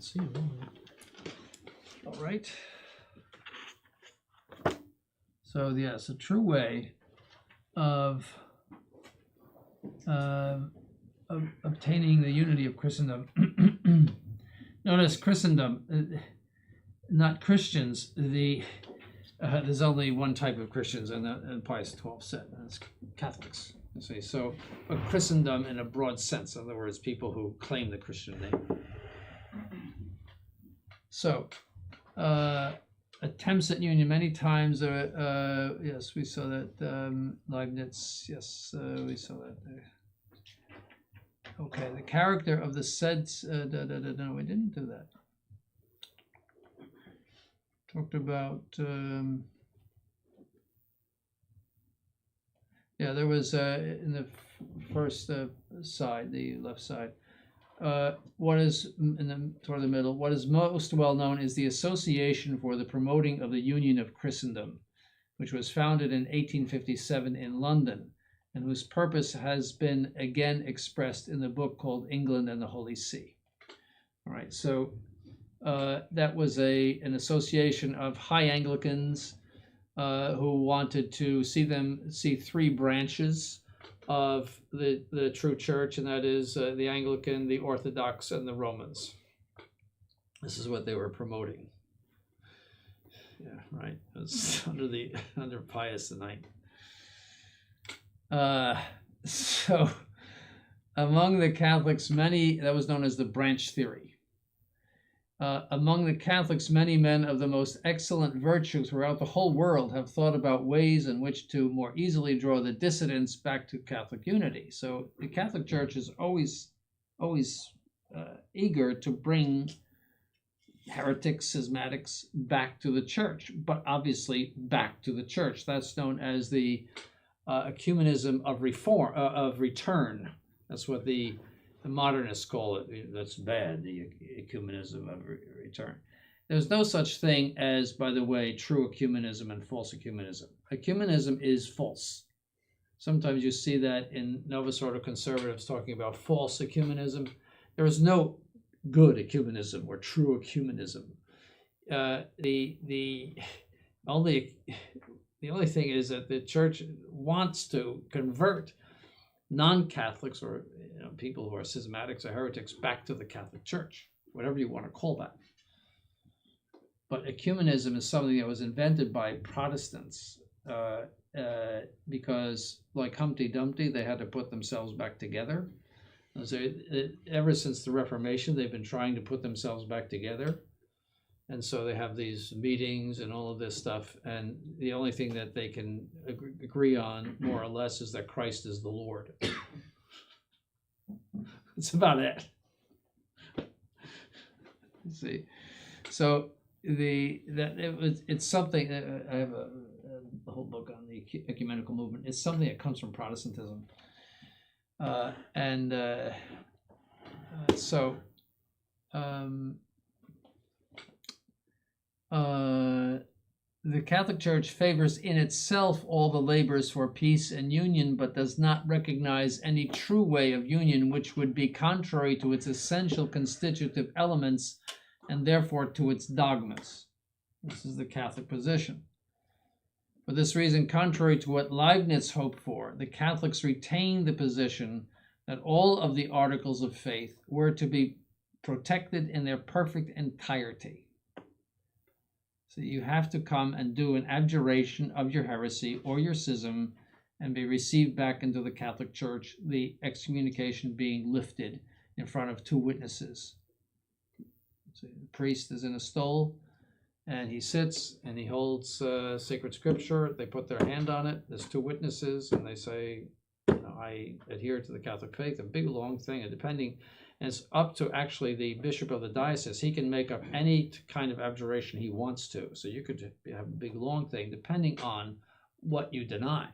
can't see them. All right. So yes, a true way of obtaining the unity of Christendom. Notice Christendom, not Christians. There's only one type of Christians, and Pius XII said, and it's Catholics. You see, so a Christendom in a broad sense, in other words, people who claim the Christian name. So, attempts at union many times. Yes, we saw that. Leibniz. Yes, we saw that there. Okay, the character of the said. No, we didn't do that. Talked about. Yeah, there was in the first side, the left side. What is toward the middle? What is most well known is the Association for the Promoting of the Union of Christendom, which was founded in 1857 in London, and whose purpose has been again expressed in the book called England and the Holy See. All right, so that was an association of high Anglicans who wanted to see three branches of the true church, and that is the Anglican, the Orthodox, and the Romans. This is what they were promoting. Yeah, right. It was under Pius IX. So among the Catholics, that was known as the branch theory. Among the Catholics, many men of the most excellent virtue throughout the whole world have thought about ways in which to more easily draw the dissidents back to Catholic unity. So the Catholic Church is always eager to bring heretics, schismatics back to the church, but obviously back to the church. That's known as the ecumenism of return. That's what the modernists call it. That's bad, the ecumenism of return. There's no such thing as, by the way, true ecumenism and false ecumenism. Ecumenism is false. Sometimes you see that in Novus Ordo conservatives talking about false ecumenism. There is no good ecumenism or true ecumenism. The only thing is that the church wants to convert non-Catholics or people who are schismatics or heretics back to the Catholic Church, whatever you want to call that. But ecumenism is something that was invented by Protestants because, like Humpty Dumpty, they had to put themselves back together. And so ever since the Reformation, they've been trying to put themselves back together. And so they have these meetings and all of this stuff. And the only thing that they can agree on, more or less, is that Christ is the Lord. That's about it. See, so it's something. I have a whole book on the ecumenical movement. It's something that comes from Protestantism, the Catholic Church favors in itself all the labors for peace and union, but does not recognize any true way of union which would be contrary to its essential constitutive elements and therefore to its dogmas. This is the Catholic position. For this reason, contrary to what Leibniz hoped for, the Catholics retained the position that all of the articles of faith were to be protected in their perfect entirety. So you have to come and do an abjuration of your heresy or your schism and be received back into the Catholic Church, the excommunication being lifted in front of two witnesses. So the priest is in a stole, and he sits and he holds sacred scripture. They put their hand on it. There's two witnesses, and they say, I adhere to the Catholic faith, a big long thing, and it's up to actually the bishop of the diocese. He can make up any kind of abjuration he wants to. So you could have a big long thing depending on what you deny.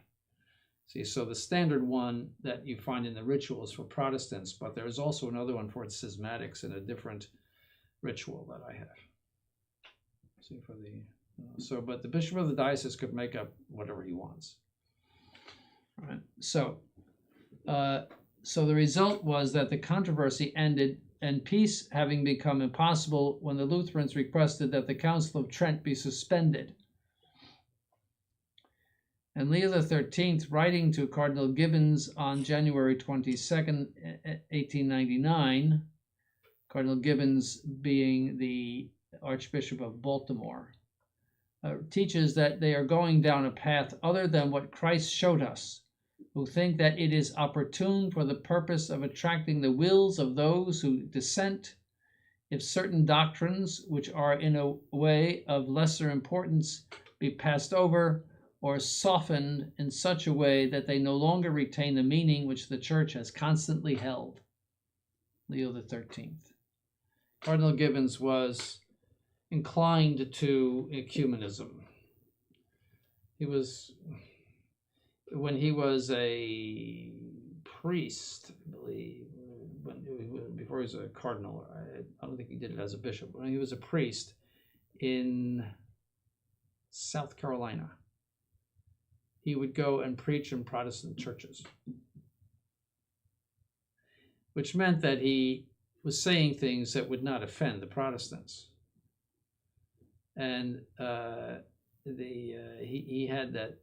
See, so the standard one that you find in the ritual is for Protestants, but there is also another one for schismatics in a different ritual that I have. See, but the bishop of the diocese could make up whatever he wants. All right. So the result was that the controversy ended and peace having become impossible when the Lutherans requested that the Council of Trent be suspended. And Leo XIII, writing to Cardinal Gibbons on January 22nd, 1899, Cardinal Gibbons being the Archbishop of Baltimore, teaches that they are going down a path other than what Christ showed us, who think that it is opportune for the purpose of attracting the wills of those who dissent, if certain doctrines, which are in a way of lesser importance, be passed over or softened in such a way that they no longer retain the meaning which the Church has constantly held. Leo XIII. Cardinal Gibbons was inclined to ecumenism. When he was a priest, I believe, before he was a cardinal, I don't think he did it as a bishop. When he was a priest in South Carolina, he would go and preach in Protestant churches, which meant that he was saying things that would not offend the Protestants. And he had that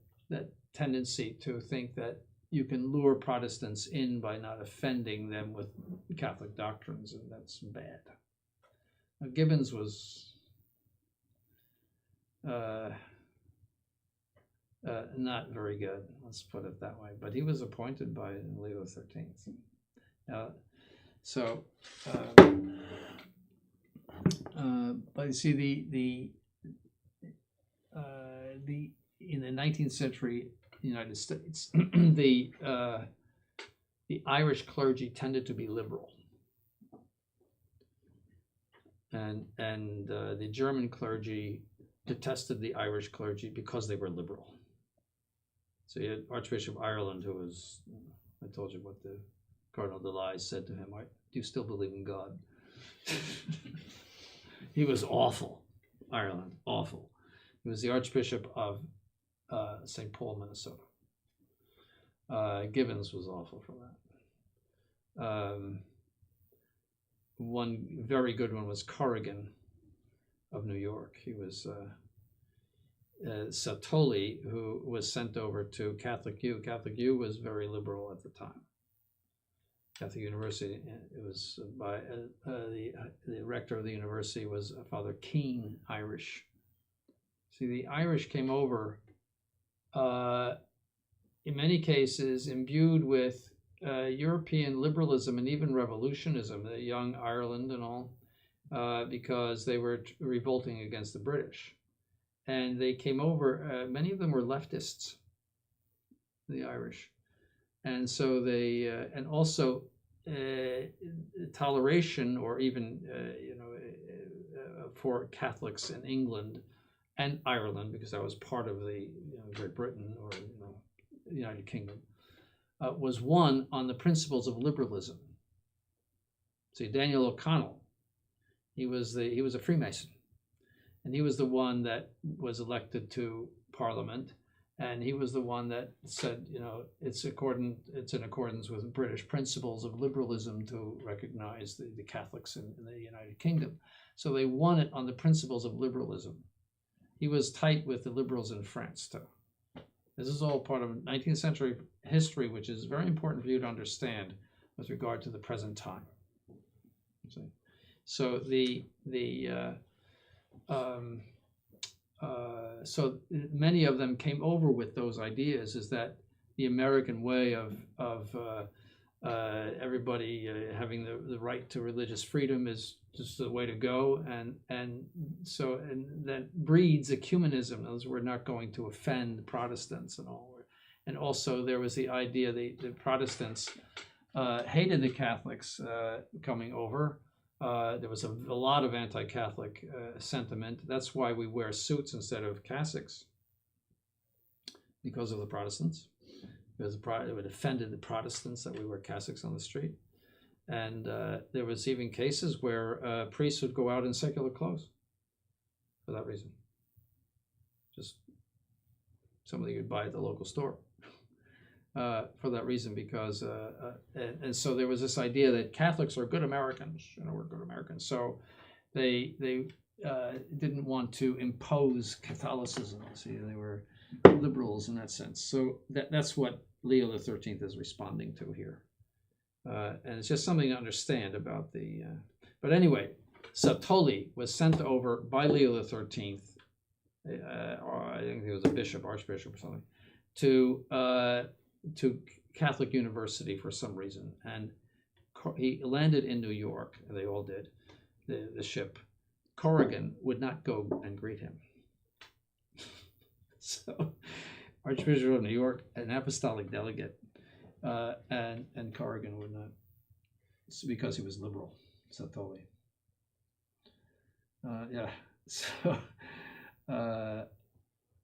tendency to think that you can lure Protestants in by not offending them with Catholic doctrines, and that's bad. Now, Gibbons was not very good, let's put it that way, but he was appointed by Leo XIII. But you see, in the 19th century United States, the Irish clergy tended to be liberal, and the German clergy detested the Irish clergy because they were liberal. So you had Archbishop of Ireland, who was, I told you what the Cardinal de Lys said to him, do you still believe in God? He was awful. Ireland, awful. He was the Archbishop of St. Paul, Minnesota. Gibbons was awful for that. One very good one was Corrigan of New York. He was Satoli, who was sent over to Catholic U. Catholic U was very liberal at the time. Catholic University, it was by the rector of the university was Father Keane, Irish. See, the Irish came over, in many cases, imbued with European liberalism and even revolutionism, the Young Ireland and all, because they were revolting against the British. And they came over, many of them were leftists, the Irish. And so they, and also toleration, or even, for Catholics in England and Ireland, because that was part of the Great Britain or the United Kingdom, was won on the principles of liberalism. See, Daniel O'Connell, he was a Freemason, and he was the one that was elected to Parliament, and he was the one that said, it's in accordance with British principles of liberalism to recognize the Catholics in the United Kingdom. So they won it on the principles of liberalism. He was tight with the liberals in France too. This is all part of 19th century history, which is very important for you to understand with regard to the present time. See? So so many of them came over with those ideas, is that the American way of everybody having the right to religious freedom is just the way to go, and that breeds ecumenism. In other words, we're not going to offend Protestants and all. And also there was the idea the Protestants hated the Catholics coming over. There was a lot of anti-Catholic sentiment. That's why we wear suits instead of cassocks, because of the Protestants. Because it offended the Protestants that we wear cassocks on the street. And there was even cases where priests would go out in secular clothes for that reason. Just something you'd buy at the local store. for that reason, because and so there was this idea that Catholics are good Americans, we're good Americans. So they didn't want to impose Catholicism. See, they were liberals in that sense. So that's what Leo the 13th is responding to here, and it's just something to understand about the. But anyway, Satoli was sent over by Leo the 13th, or I think he was a bishop, archbishop, or something, to Catholic University for some reason, and he landed in New York. And they all did. The ship. Corrigan would not go and greet him. So, Archbishop of New York, an apostolic delegate, and Corrigan would not, because he was liberal. Satoli. Yeah.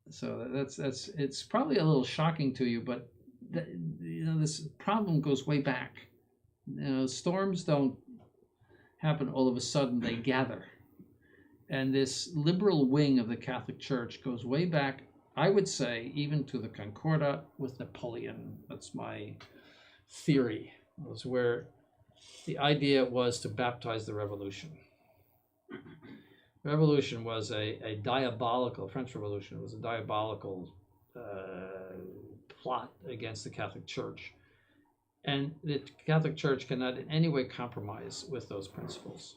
So that's it's probably a little shocking to you, but this problem goes way back. Storms don't happen all of a sudden; they gather. And this liberal wing of the Catholic Church goes way back, I would say, even to the Concordat with Napoleon. That's my theory. It was where the idea was to baptize the revolution. Revolution was a diabolical, French Revolution was a diabolical plot against the Catholic Church. And the Catholic Church cannot in any way compromise with those principles.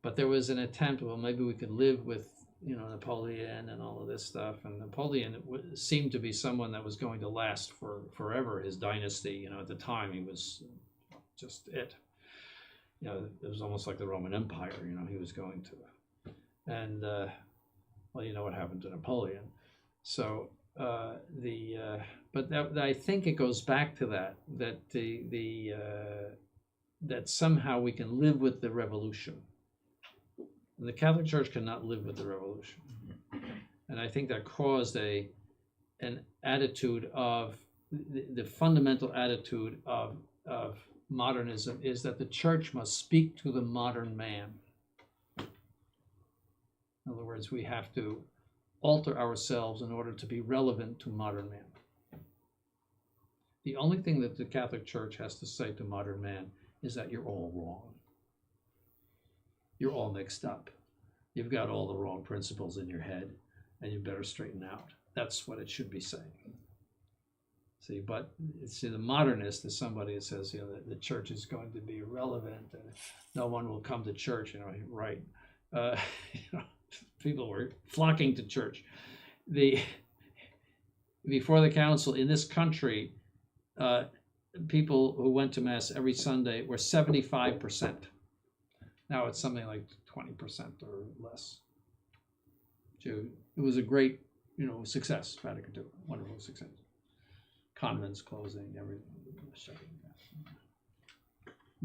But there was an attempt, well, maybe we could live with, Napoleon and all of this stuff. And Napoleon seemed to be someone that was going to last for forever. His dynasty, at the time, he was just it. It was almost like the Roman Empire, he was going to. And, well, you know what happened to Napoleon. So, but I think it goes back to that that somehow we can live with the revolution. And the Catholic Church cannot live with the revolution. And I think that caused an attitude of, the fundamental attitude of modernism is that the church must speak to the modern man. In other words, we have to alter ourselves in order to be relevant to modern man. The only thing that the Catholic Church has to say to modern man is that you're all wrong. You're all mixed up. You've got all the wrong principles in your head, and you better straighten out. That's what it should be saying. See, but the modernist is somebody that says, the church is going to be irrelevant, and no one will come to church. Right? People were flocking to church. Before the council in this country, people who went to Mass every Sunday were 75%. Now it's something like 20% or less. It was a great, success. Vatican II, wonderful success. Convents closing, everything.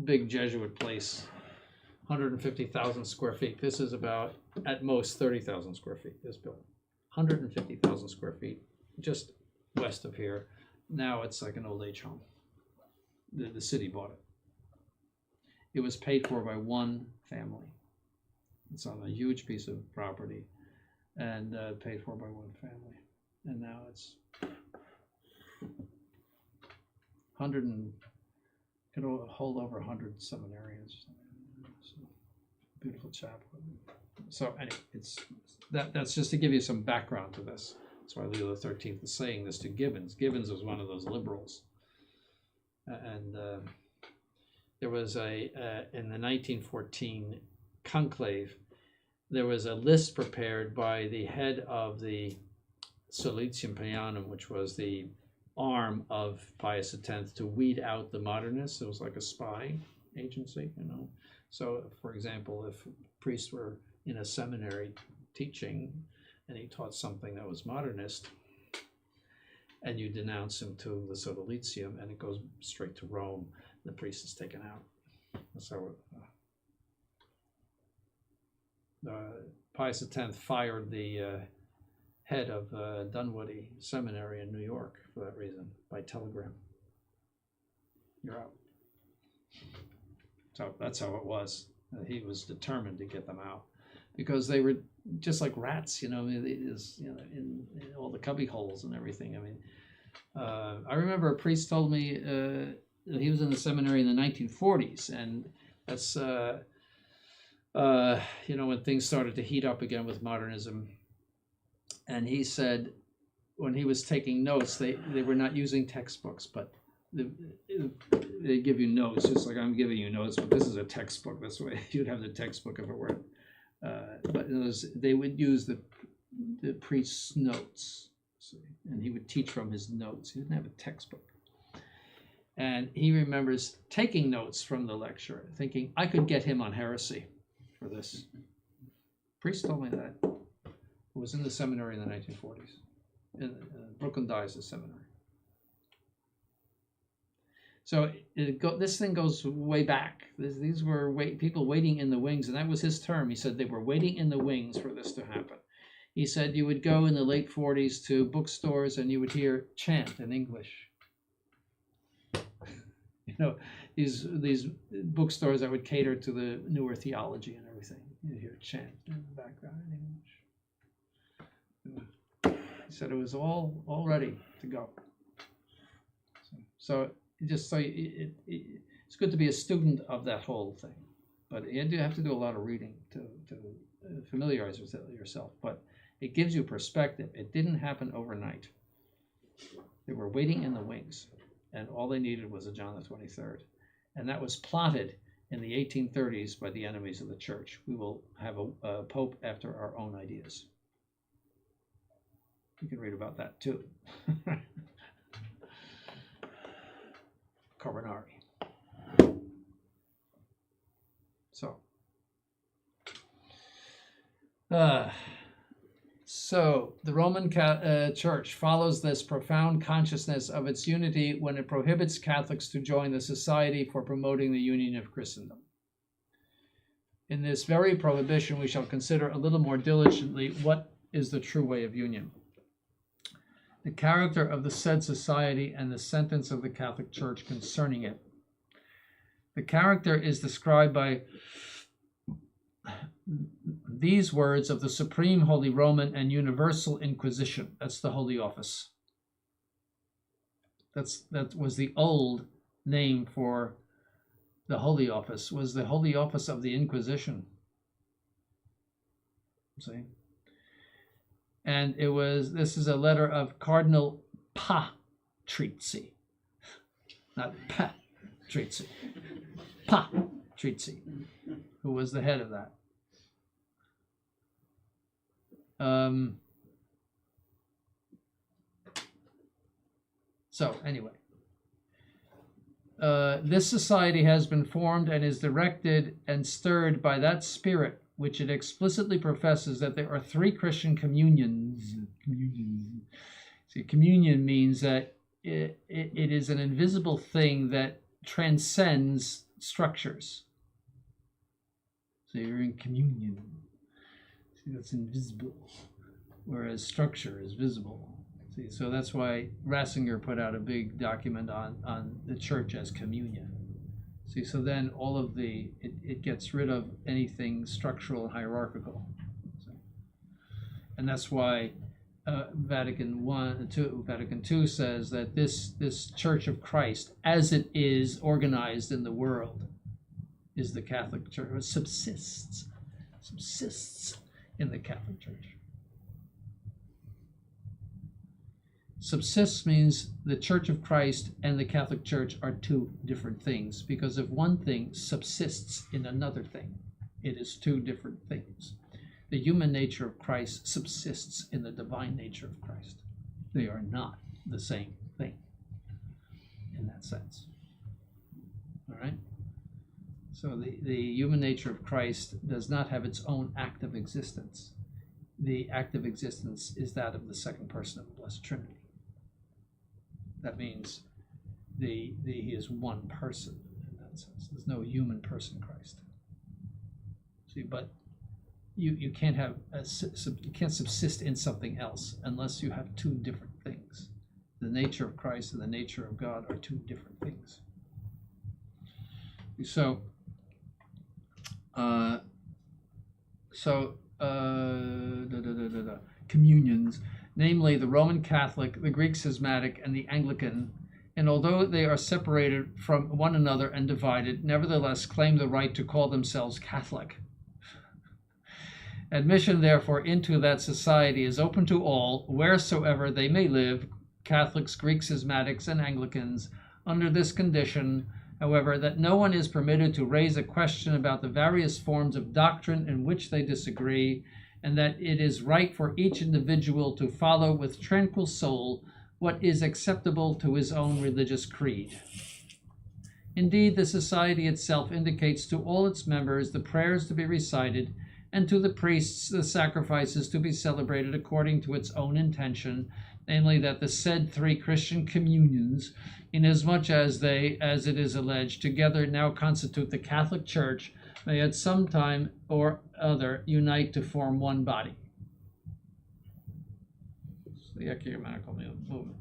Big Jesuit place, 150,000 square feet. This is about, at most, 30,000 square feet, this building. 150,000 square feet, just west of here. Now it's like an old age home. The city bought it. It was paid for by one family. It's on a huge piece of property and paid for by one family. And now it's 100 and could hold over 100 seminarians. So, beautiful chapel. So anyway, that's just to give you some background to this. That's why Leo the 13th is saying this to Gibbons. Gibbons was one of those liberals. And there was in the 1914 conclave, there was a list prepared by the head of the Solitium Pianum, which was the arm of Pius X, to weed out the modernists. It was like a spy agency, So, for example, if priests were in a seminary teaching and he taught something that was modernist, and you denounce him to the Sodalitium, and it goes straight to Rome, the priest is taken out. So Pius X fired the head of Dunwoody Seminary in New York for that reason, by telegram. You're out. So that's how it was. He was determined to get them out because they were just like rats, in all the cubby holes and everything. I remember a priest told me he was in the seminary in the 1940s, and that's when things started to heat up again with modernism. And he said when he was taking notes, they were not using textbooks, but they give you notes, just like I'm giving you notes, but this is a textbook. That's the way you'd have the textbook if it were. But they would use the priest's notes, and he would teach from his notes. He didn't have a textbook. And he remembers taking notes from the lecture, thinking, I could get him on heresy for this. Priest told me that. Who was in the seminary in the 1940s. In Brooklyn Diocese Seminary. So this thing goes way back. These were people waiting in the wings, and that was his term. He said they were waiting in the wings for this to happen. He said you would go in the late 40s to bookstores and you would hear chant in English. These bookstores that would cater to the newer theology and everything. You'd hear chant in the background in English. He said it was all ready to go. So it's good to be a student of that whole thing, but you do have to do a lot of reading to familiarize yourself. But it gives you perspective. It didn't happen overnight. They were waiting in the wings, and all they needed was a John the 23rd, and that was plotted in the 1830s by the enemies of the church. We will have a pope after our own ideas. You can read about that too. Carbonari. So the Roman Church follows this profound consciousness of its unity when it prohibits Catholics to join the Society for Promoting the Union of Christendom. In this very prohibition, we shall consider a little more diligently what is the true way of union, the character of the said society, and the sentence of the Catholic Church concerning it. The character is described by these words of the Supreme Holy Roman and Universal Inquisition. That's the Holy Office. That was the old name for the Holy Office, was the Holy Office of the Inquisition. See? And this is a letter of Cardinal Patrizzi, not Patrizzi, Patrizzi, who was the head of that. So anyway, this society has been formed and is directed and stirred by that spirit which it explicitly professes that there are three Christian communions. See, communion means that it is an invisible thing that transcends structures. So you're in communion. See, that's invisible, whereas structure is visible. See, so that's why Ratzinger put out a big document on the church as communion. See, so then all of it gets rid of anything structural and hierarchical. So, and that's why Vatican II says that this Church of Christ, as it is organized in the world, is the Catholic Church. It subsists in the Catholic Church. Subsists means the Church of Christ and the Catholic Church are two different things, because if one thing subsists in another thing, it is two different things. The human nature of Christ subsists in the divine nature of Christ. They are not the same thing in that sense. All right? So the human nature of Christ does not have its own active existence. The active existence is that of the second person of the Blessed Trinity. That means he is one person in that sense. There's no human person Christ. See, but you can't have you can't subsist in something else unless you have two different things. The nature of Christ and the nature of God are two different things. So communions. namely the Roman Catholic, the Greek Schismatic, and the Anglican, and although they are separated from one another and divided, nevertheless claim the right to call themselves Catholic. Admission, therefore, into that society is open to all, wheresoever they may live, Catholics, Greek Schismatics, and Anglicans, under this condition, however, that no one is permitted to raise a question about the various forms of doctrine in which they disagree, and that it is right for each individual to follow with tranquil soul what is acceptable to his own religious creed. Indeed, the society itself indicates to all its members the prayers to be recited, and to the priests the sacrifices to be celebrated according to its own intention, namely that the said 3 Christian communions, inasmuch as they, as it is alleged, together now constitute the Catholic Church, may at some time or other unite to form one body. It's the ecumenical movement.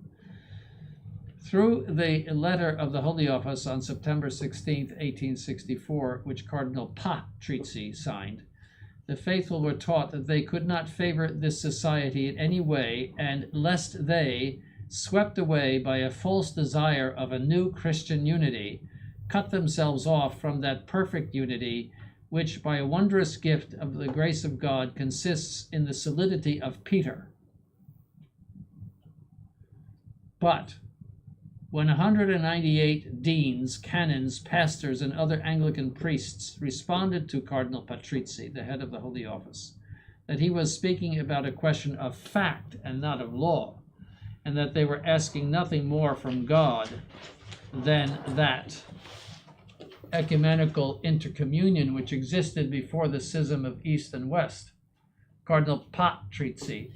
Through the letter of the Holy Office on September 16, 1864, which Cardinal Patrizzi signed, the faithful were taught that they could not favor this society in any way, and lest they, swept away by a false desire of a new Christian unity, cut themselves off from that perfect unity, which by a wondrous gift of the grace of God consists in the solidity of Peter. But when 198 deans, canons, pastors, and other Anglican priests responded to Cardinal Patrizzi, the head of the Holy Office, that he was speaking about a question of fact and not of law, and that they were asking nothing more from God than that ecumenical intercommunion which existed before the schism of East and West, Cardinal Patrizzi,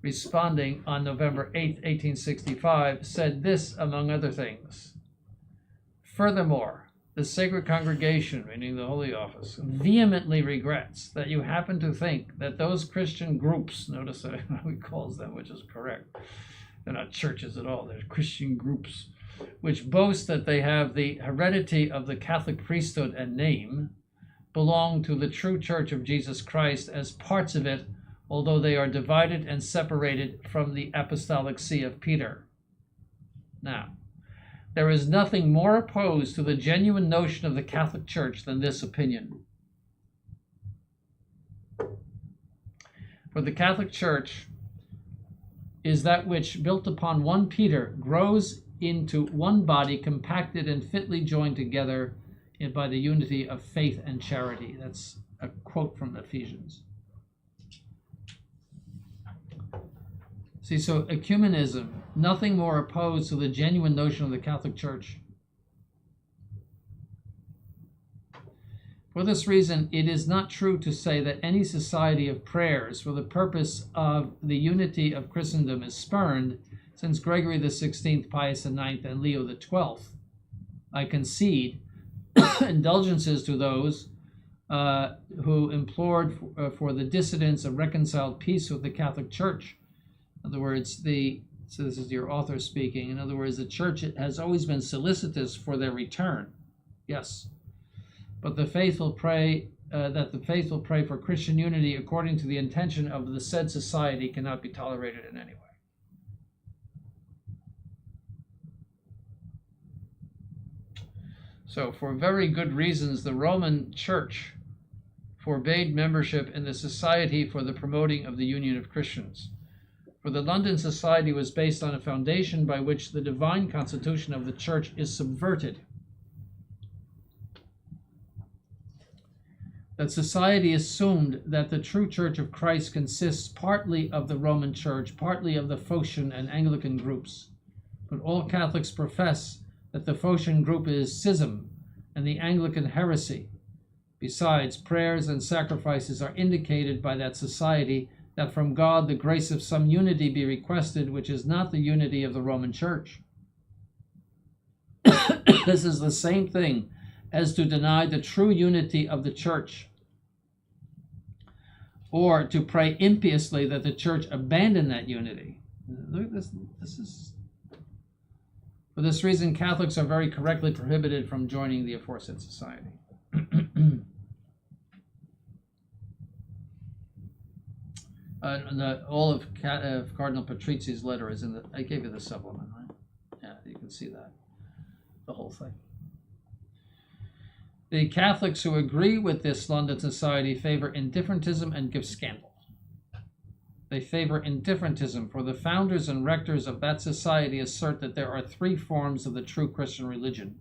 responding on November 8, 1865, said this, among other things: "Furthermore, the Sacred Congregation," meaning the Holy Office, "vehemently regrets that you happen to think that those Christian groups," notice how he calls them, which is correct, they're not churches at all, they're Christian groups, "which boast that they have the heredity of the Catholic priesthood and name, belong to the true Church of Jesus Christ as parts of it, although they are divided and separated from the apostolic see of Peter. Now, there is nothing more opposed to the genuine notion of the Catholic Church than this opinion. For the Catholic Church is that which, built upon one Peter, grows into one body, compacted and fitly joined together by the unity of faith and charity." That's a quote from Ephesians. See, so ecumenism, nothing more opposed to the genuine notion of the Catholic Church. For this reason, it is not true to say that any society of prayers for the purpose of the unity of Christendom is spurned, since Gregory XVI, Pius IX, and Leo XII, I concede, indulgences to those who implored for the dissidents a reconciled peace with the Catholic Church. In other words, so this is your author speaking. In other words, the church has always been solicitous for their return. Yes. But the faithful pray for Christian unity according to the intention of the said society cannot be tolerated in any way. So, for very good reasons, the Roman Church forbade membership in the Society for the Promoting of the Union of Christians. For the London Society was based on a foundation by which the divine constitution of the Church is subverted. That society assumed that the true Church of Christ consists partly of the Roman Church, partly of the Phocian and Anglican groups. But all Catholics profess that the Phocian group is schism and the Anglican heresy. Besides, prayers and sacrifices are indicated by that society that from God the grace of some unity be requested, which is not the unity of the Roman Church. This is the same thing as to deny the true unity of the Church, or to pray impiously that the Church abandon that unity. Look at this. For this reason, Catholics are very correctly prohibited from joining the aforesaid society. All of Cardinal Patrizzi's letter is in the. I gave you the supplement, right? Yeah, you can see that, the whole thing. The Catholics who agree with this London Society favor indifferentism and give scandal. They favor indifferentism, for the founders and rectors of that society assert that there are three forms of the true Christian religion.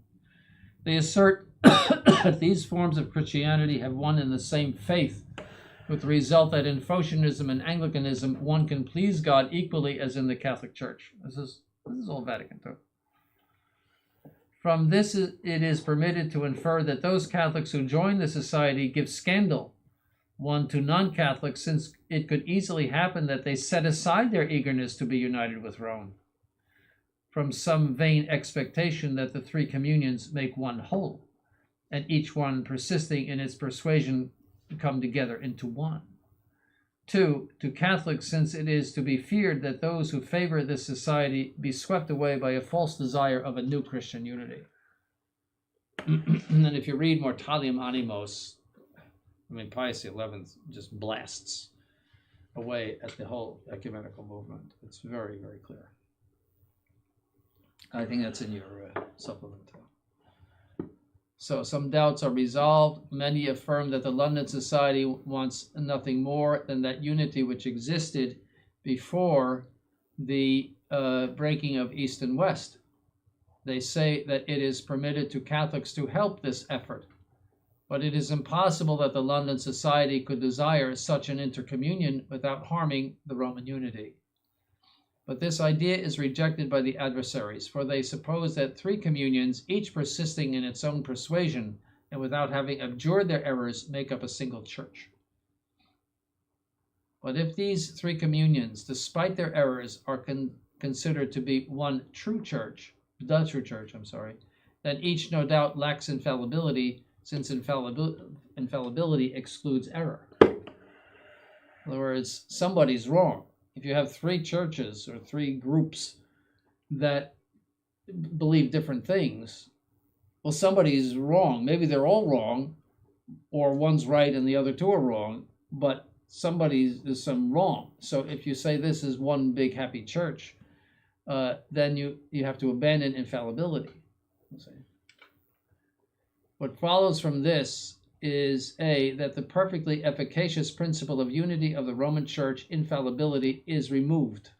They assert that these forms of Christianity have one and the same faith, with the result that in Photianism and Anglicanism, one can please God equally as in the Catholic Church. This is all Vatican II. From this, it is permitted to infer that those Catholics who join the society give scandal, one, to non-Catholics, since it could easily happen that they set aside their eagerness to be united with Rome, from some vain expectation that the three communions make one whole, and each one persisting in its persuasion to come together into one. Two, to Catholics, since it is to be feared that those who favor this society be swept away by a false desire of a new Christian unity. And then if you read Mortalium Animos, Pius XI just blasts away at the whole ecumenical movement. It's very, very clear. I think that's in your supplement. So some doubts are resolved. Many affirm that the London Society wants nothing more than that unity which existed before the breaking of East and West. They say that it is permitted to Catholics to help this effort, but it is impossible that the London Society could desire such an intercommunion without harming the Roman unity. But this idea is rejected by the adversaries, for they suppose that three communions, each persisting in its own persuasion and without having abjured their errors, make up a single church. But if these three communions, despite their errors, are considered to be one true church, then each no doubt lacks infallibility, since infallibility excludes error. In other words, somebody's wrong. If you have three churches or three groups that believe different things, well, somebody's wrong. Maybe they're all wrong, or one's right and the other two are wrong, but there's some wrong. So if you say this is one big happy church, then you have to abandon infallibility. What follows from this is A, that the perfectly efficacious principle of unity of the Roman Church, infallibility, is removed.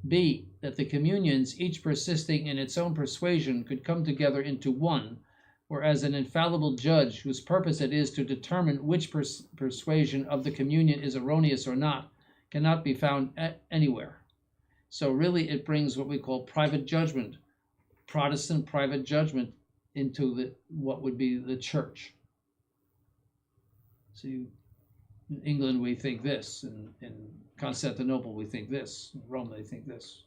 B, that the communions, each persisting in its own persuasion, could come together into one, whereas an infallible judge, whose purpose it is to determine which persuasion of the communion is erroneous or not, cannot be found anywhere. So really it brings what we call private judgment, Protestant private judgment, into what would be the church. So in England we think this, in Constantinople we think this, in Rome they think this.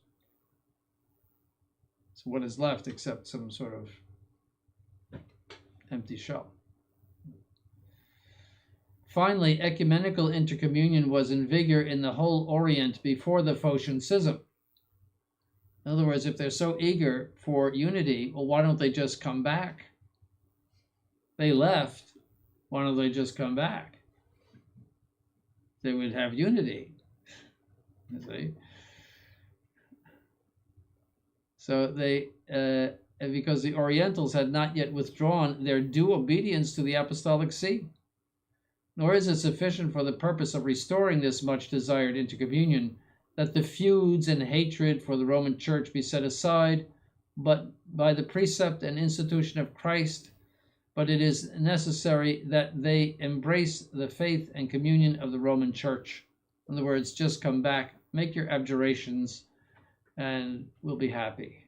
So what is left except some sort of empty shell? Finally, ecumenical intercommunion was in vigor in the whole Orient before the Phocian Schism. In other words, if they're so eager for unity, well, why don't they just come back? They left, why don't they just come back? They would have unity. You see? So because the Orientals had not yet withdrawn their due obedience to the Apostolic See, nor is it sufficient for the purpose of restoring this much desired intercommunion that the feuds and hatred for the Roman Church be set aside, but by the precept and institution of Christ, but it is necessary that they embrace the faith and communion of the Roman Church. In other words, just come back, make your abjurations, and we'll be happy.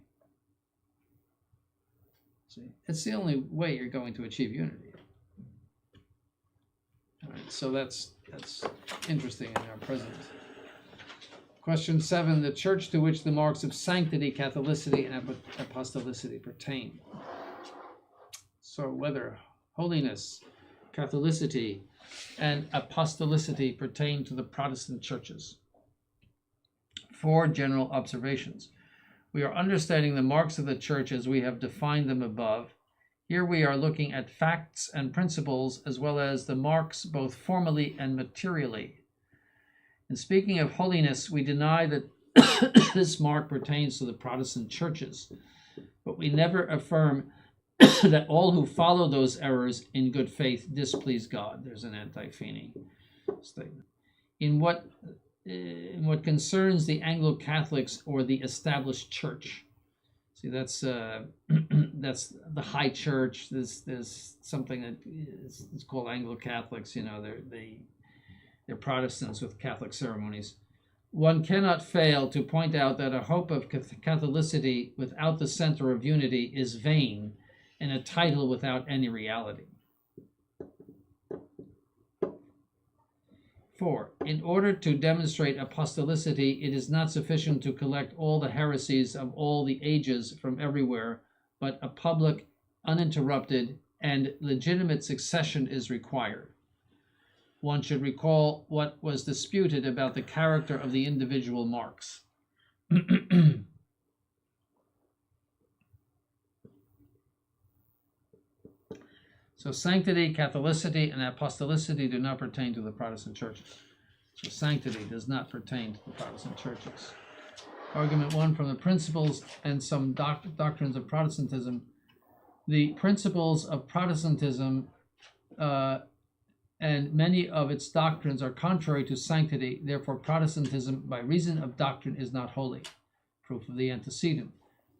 See, it's the only way you're going to achieve unity. All right, so that's interesting in our present. Question 7, the church to which the marks of sanctity, Catholicity, and apostolicity pertain. So whether holiness, Catholicity, and apostolicity pertain to the Protestant churches. 4 general observations. We are understanding the marks of the church as we have defined them above. Here we are looking at facts and principles as well as the marks both formally and materially. In speaking of holiness, we deny that this mark pertains to the Protestant churches, but we never affirm that all who follow those errors in good faith displease God. There's an anti-Feeney statement. In what concerns the Anglo-Catholics or the established church, see, that's that's the high church. There's something that is called Anglo-Catholics. They're Protestants with Catholic ceremonies. One cannot fail to point out that a hope of Catholicity without the center of unity is vain, and a title without any reality. 4. In order to demonstrate apostolicity, it is not sufficient to collect all the heresies of all the ages from everywhere, but a public, uninterrupted, and legitimate succession is required. One should recall what was disputed about the character of the individual marks. So sanctity, Catholicity, and apostolicity do not pertain to the Protestant churches. So sanctity does not pertain to the Protestant churches. Argument 1, from the principles and some doctrines of Protestantism. The principles of Protestantism and many of its doctrines are contrary to sanctity. Therefore, Protestantism, by reason of doctrine, is not holy. Proof of the antecedent.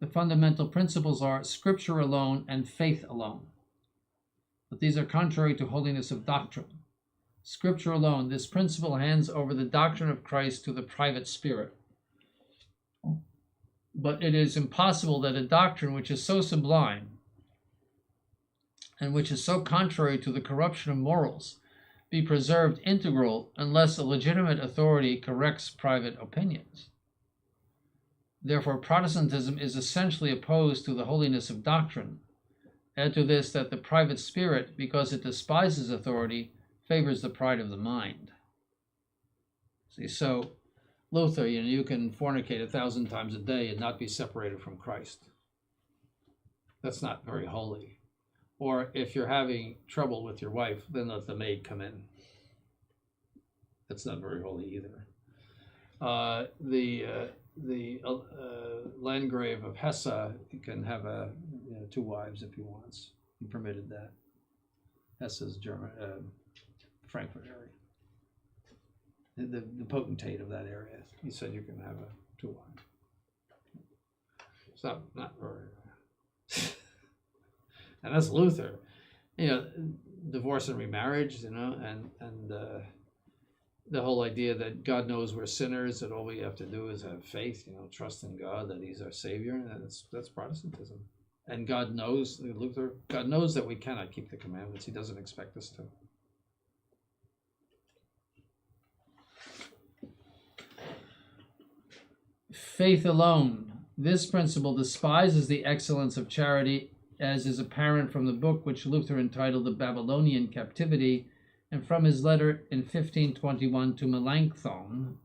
The fundamental principles are Scripture alone and faith alone. But these are contrary to holiness of doctrine. Scripture alone, this principle hands over the doctrine of Christ to the private spirit. But it is impossible that a doctrine which is so sublime and which is so contrary to the corruption of morals be preserved integral unless a legitimate authority corrects private opinions. Therefore, Protestantism is essentially opposed to the holiness of doctrine. Add to this that the private spirit, because it despises authority, favors the pride of the mind. See, so Luther, you can fornicate 1,000 times a day and not be separated from Christ. That's not very holy. Or if you're having trouble with your wife, then let the maid come in. That's not very holy either. The Landgrave of Hesse can have 2 wives if he wants. He permitted that. Hesse's German, Frankfurt area. The potentate of that area. He said you can have 2 wives. It's not very. And that's Luther. Divorce and remarriage, and the whole idea that God knows we're sinners, that all we have to do is have faith, trust in God, that He's our Savior, and that's Protestantism. And God knows that we cannot keep the commandments. He doesn't expect us to. Faith alone. This principle despises the excellence of charity, as is apparent from the book which Luther entitled The Babylonian Captivity, and from his letter in 1521 to Melanchthon,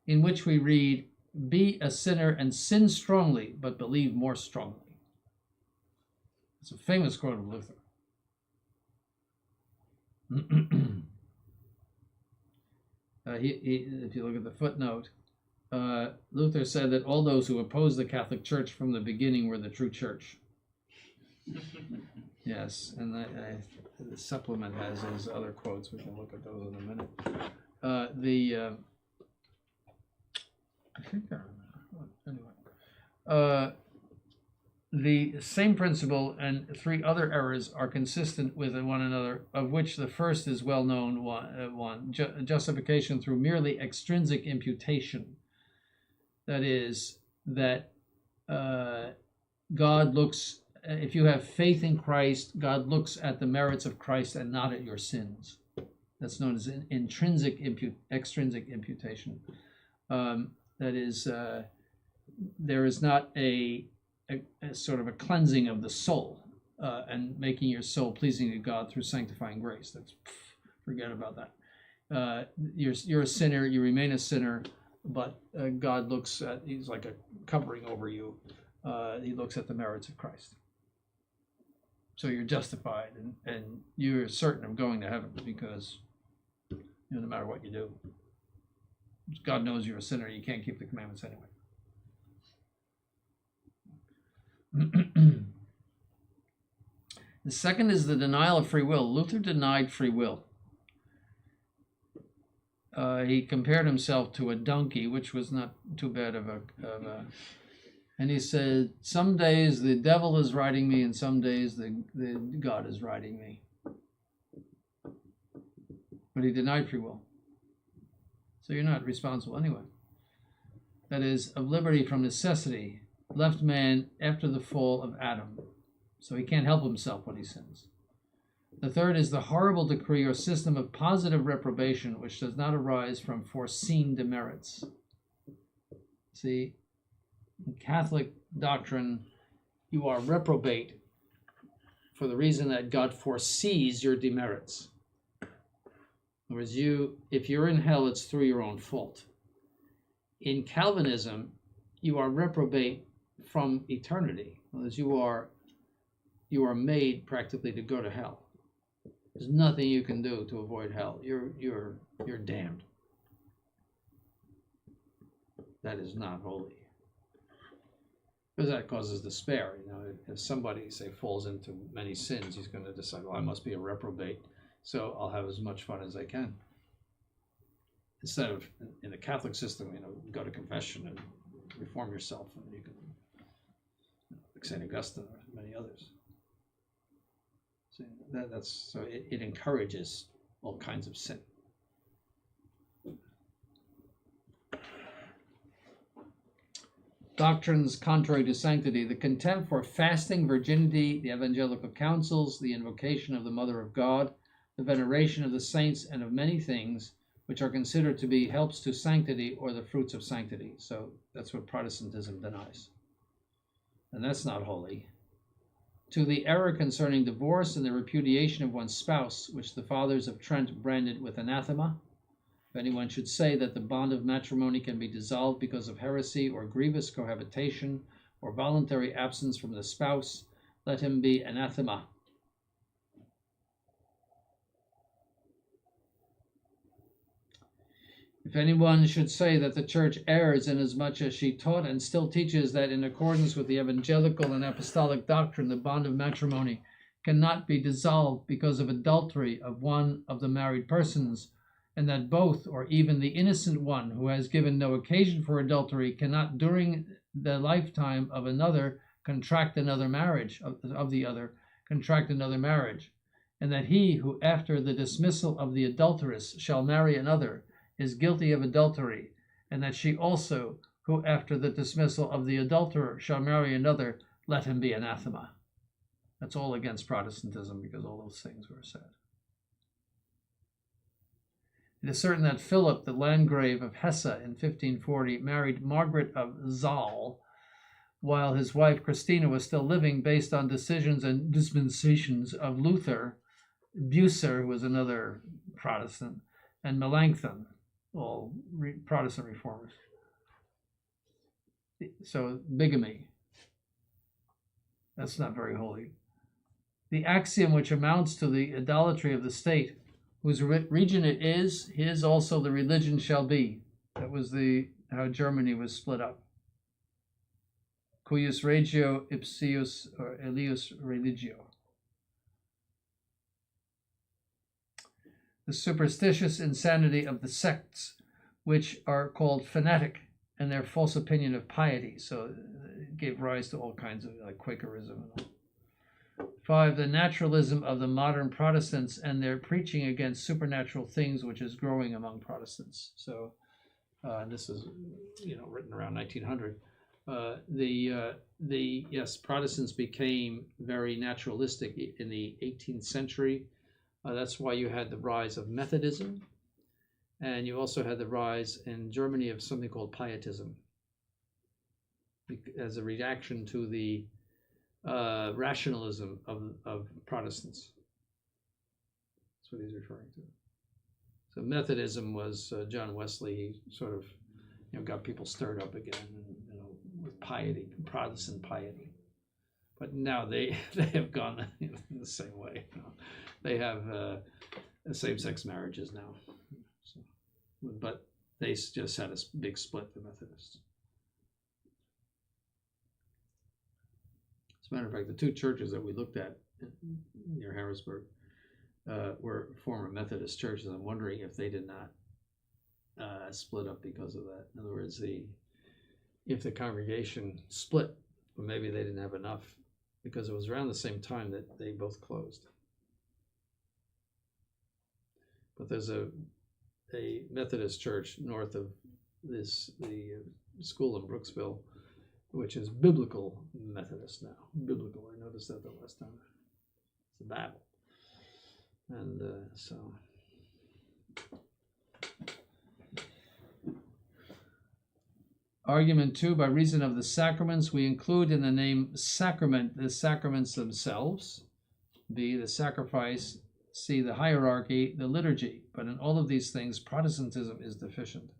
in which we read, "Be a sinner and sin strongly, but believe more strongly." It's a famous quote of Luther. If you look at the footnote, Luther said that all those who opposed the Catholic Church from the beginning were the true church. Yes, and the supplement has his other quotes. We can look at those in a minute. I think I remember. Anyway, the same principle and 3 other errors are consistent with one another, of which the first is well known. Justification through merely extrinsic imputation. That is, that God looks. If you have faith in Christ, God looks at the merits of Christ and not at your sins. That's known as extrinsic imputation. That is, there is not a sort of a cleansing of the soul and making your soul pleasing to God through sanctifying grace. That's forget about that. You're a sinner. You remain a sinner, but God looks at. He's like a covering over you. He looks at the merits of Christ. So you're justified and you're certain of going to heaven because no matter what you do. God knows you're a sinner. You can't keep the commandments anyway. The second is the denial of free will. Luther denied free will. He compared himself to a donkey, which was not too bad of a and he said, some days the devil is riding me, and some days the God is riding me. But he denied free will. So you're not responsible anyway. That is, of liberty from necessity, left man after the fall of Adam. So he can't help himself when he sins. The third is the horrible decree or system of positive reprobation, which does not arise from foreseen demerits. See, in Catholic doctrine, you are reprobate for the reason that God foresees your demerits. In other words, if you're in hell, it's through your own fault. In Calvinism, you are reprobate from eternity. In other words, you are made practically to go to hell. There's nothing you can do to avoid hell. You're damned. That is not holy. Because that causes despair. If somebody, say, falls into many sins, he's going to decide, well, I must be a reprobate, so I'll have as much fun as I can. Instead of, in the Catholic system, go to confession and reform yourself, and you can, like St. Augustine or many others. So it encourages all kinds of sin. Doctrines contrary to sanctity: the contempt for fasting, virginity, the evangelical counsels, the invocation of the Mother of God, the veneration of the saints, and of many things which are considered to be helps to sanctity or the fruits of sanctity. So that's what Protestantism denies. And that's not holy. To the error concerning divorce and the repudiation of one's spouse, which the fathers of Trent branded with anathema. If anyone should say that the bond of matrimony can be dissolved because of heresy or grievous cohabitation or voluntary absence from the spouse, let him be anathema. If anyone should say that the Church errs inasmuch as she taught and still teaches that in accordance with the evangelical and apostolic doctrine, the bond of matrimony cannot be dissolved because of adultery of one of the married persons, and that both, or even the innocent one who has given no occasion for adultery, cannot during the lifetime of another contract another marriage, contract another marriage, and that he who after the dismissal of the adulteress shall marry another is guilty of adultery, and that she also, who after the dismissal of the adulterer shall marry another, let him be anathema. That's all against Protestantism, because all those things were said. It is certain that Philip, the Landgrave of Hesse in 1540, married Margaret of Zoll, while his wife Christina was still living, based on decisions and dispensations of Luther, Bucer, who was another Protestant, and Melanchthon, all Protestant reformers. So bigamy, that's not very holy. The axiom which amounts to the idolatry of the state, whose region it is, his also the religion shall be. That was how Germany was split up. Cuius regio ipsius or elius religio. The superstitious insanity of the sects, which are called fanatic, and their false opinion of piety. So it gave rise to all kinds of Quakerism and all. 5, the naturalism of the modern Protestants and their preaching against supernatural things, which is growing among Protestants. So this is written around 1900. Protestants became very naturalistic in the 18th century. That's why you had the rise of Methodism, and you also had the rise in Germany of something called Pietism, as a reaction to the rationalism of Protestants. That's what he's referring to. So Methodism was John Wesley. He sort of got people stirred up again, with piety, Protestant piety. But now they have gone the same way. They have same-sex marriages now. but they just had a big split, the Methodists. As a matter of fact, the two churches that we looked at near Harrisburg were former Methodist churches. I'm wondering if they did not split up because of that. In other words, if the congregation split, or maybe they didn't have enough, because it was around the same time that they both closed. But there's a Methodist church north of the school in Brooksville, which is biblical Methodist now. Biblical, I noticed that the last time. It's a Bible. And so... Argument 2, by reason of the sacraments, we include in the name sacrament the sacraments themselves, B, the sacrifice, C, the hierarchy, the liturgy. But in all of these things, Protestantism is deficient.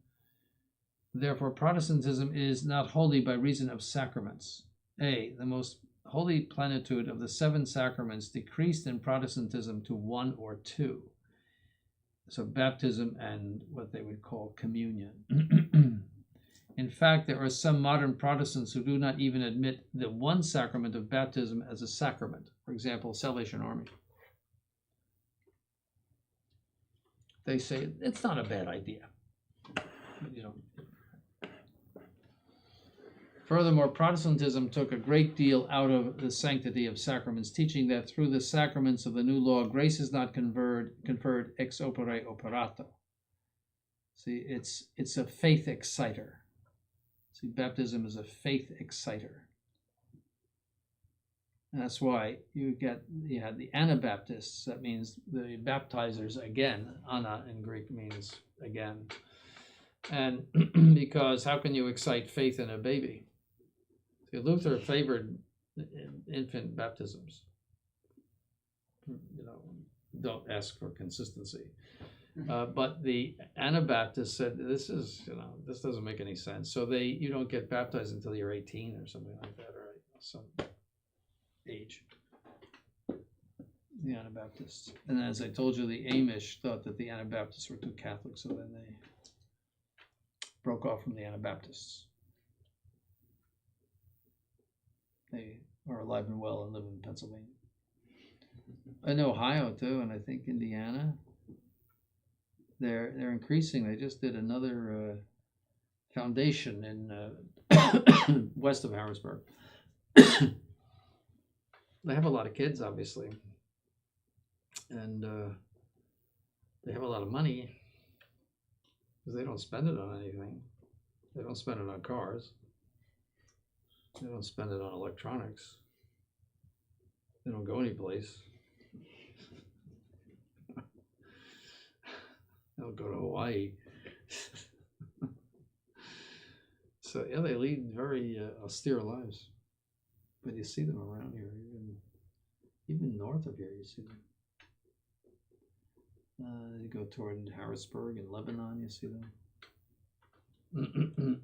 Therefore, Protestantism is not holy by reason of sacraments. A, the most holy plenitude of the 7 sacraments decreased in Protestantism to 1 or 2. So baptism and what they would call communion. In fact, there are some modern Protestants who do not even admit the one sacrament of baptism as a sacrament. For example, Salvation Army. They say it's not a bad idea. Furthermore, Protestantism took a great deal out of the sanctity of sacraments, teaching that through the sacraments of the new law, grace is not conferred ex opere operato. See, it's a faith exciter. See, baptism is a faith exciter. And that's why you had the Anabaptists. That means the baptizers again. Ana in Greek means again. And because how can you excite faith in a baby? See, Luther favored infant baptisms. Don't ask for consistency. But the Anabaptists said this doesn't make any sense. So you don't get baptized until you're 18 or something like that, or some age. The Anabaptists, and as I told you, the Amish thought that the Anabaptists were too Catholic, so then they broke off from the Anabaptists. They are alive and well and live in Pennsylvania. I know Ohio too, and I think Indiana. They're increasing. They just did another foundation in west of Harrisburg. They have a lot of kids, obviously, and they have a lot of money because they don't spend it on anything. They don't spend it on cars. They don't spend it on electronics. They don't go anyplace. They'll go to Hawaii. So yeah, they lead very austere lives. But you see them around here, even north of here, you see them. You go toward Harrisburg and Lebanon, you see them.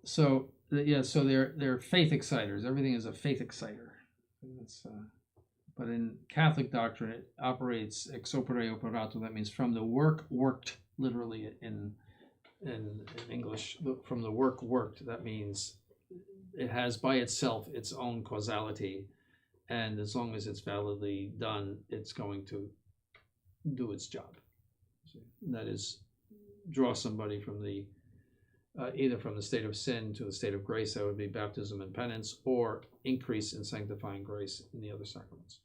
So they're faith exciters. Everything is a faith exciter. But in Catholic doctrine, it operates ex opere operato. That means from the work worked, literally in English, from the work worked. That means it has by itself its own causality, and as long as it's validly done, it's going to do its job. That is, draw somebody from the either from the state of sin to the state of grace. That would be baptism and penance, or increase in sanctifying grace in the other sacraments.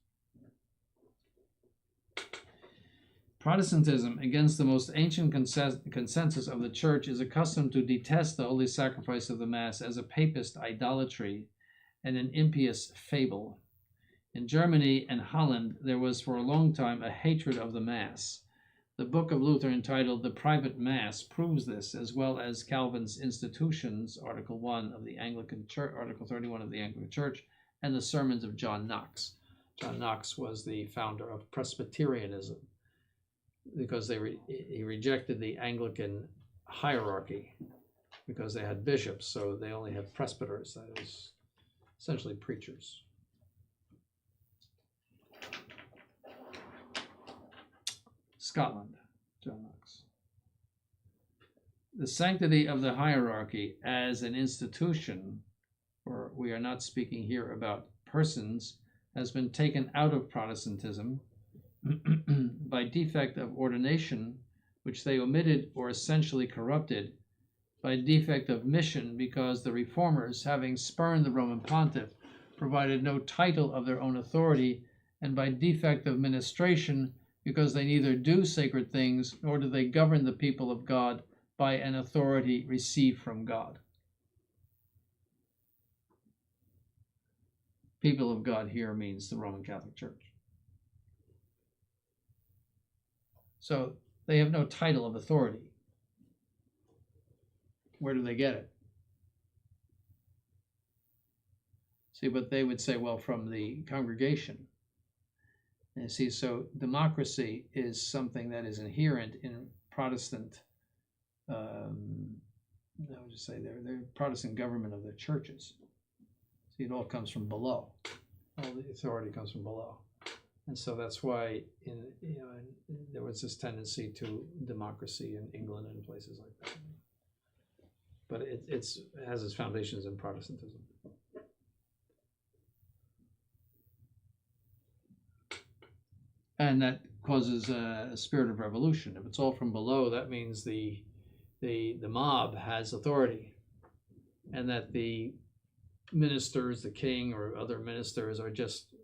Protestantism, against the most ancient consensus of the Church, is accustomed to detest the holy sacrifice of the Mass as a papist idolatry and an impious fable. In Germany and Holland, there was for a long time a hatred of the Mass. The book of Luther, entitled The Private Mass, proves this, as well as Calvin's Institutions, Article 1 of the Anglican Church, Article 31 of the Anglican Church, and the sermons of John Knox. John Knox was the founder of Presbyterianism, because he rejected the Anglican hierarchy because they had bishops, so they only had presbyters, that is essentially preachers. Scotland, John Knox. The sanctity of the hierarchy as an institution, for we are not speaking here about persons, has been taken out of Protestantism by defect of ordination, which they omitted or essentially corrupted, by defect of mission, because the reformers, having spurned the Roman pontiff, provided no title of their own authority, and by defect of ministration, because they neither do sacred things nor do they govern the people of God by an authority received from God. People of God here means the Roman Catholic Church. So they have no title of authority. Where do they get it? See, but they would say, well, from the congregation. And see, so democracy is something that is inherent in Protestant, I would just say they're Protestant government of their churches. See, it all comes from below. All the authority comes from below. And so that's why there was this tendency to democracy in England and places like that. But it has its foundations in Protestantism. And that causes a spirit of revolution. If it's all from below, that means the mob has authority, and that the ministers, the king or other ministers, are just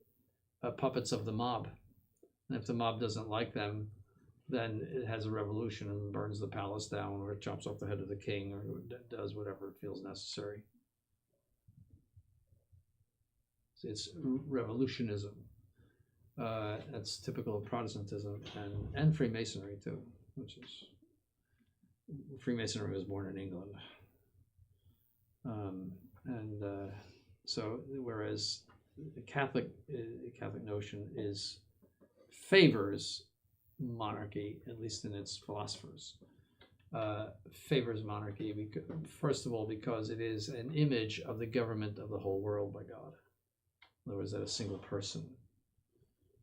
puppets of the mob. And if the mob doesn't like them, then it has a revolution and burns the palace down, or it chops off the head of the king, or does whatever it feels necessary. It's revolutionism. That's typical of Protestantism and Freemasonry too, which is, Freemasonry was born in England. So whereas the Catholic notion favors monarchy, at least in its philosophers, favors monarchy, first of all, because it is an image of the government of the whole world by God. In other words, that a single person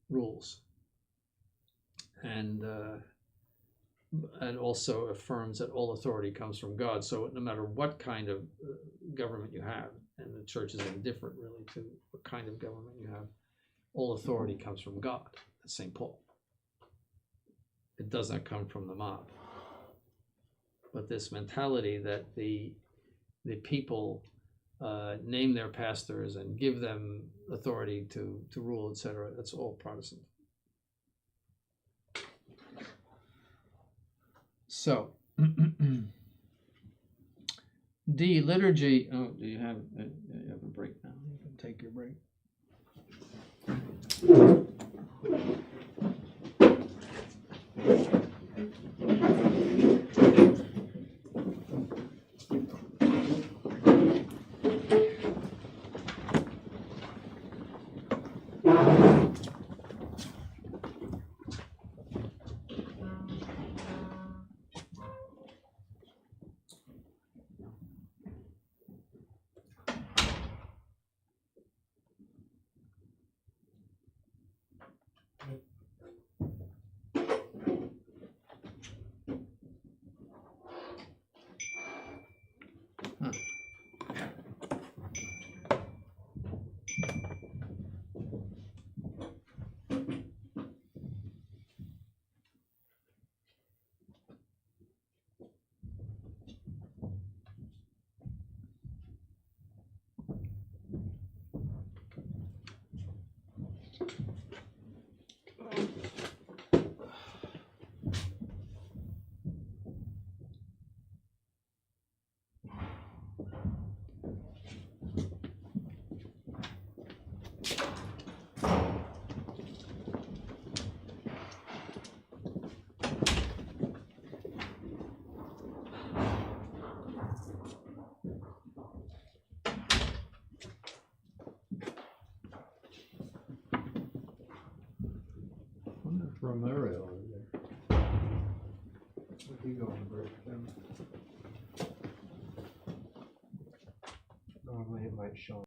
rules, and also affirms that all authority comes from God. So no matter what kind of government you have, and the church is indifferent really to what kind of government you have, all authority comes from God. That's St. Paul. It does not come from the mob. But this mentality that the people name their pastors and give them authority to rule, etc., that's all Protestant. So, D, liturgy. Oh, do you have a break now? You can take your break. Romero over there. Where'd he go on break? Normally it might show.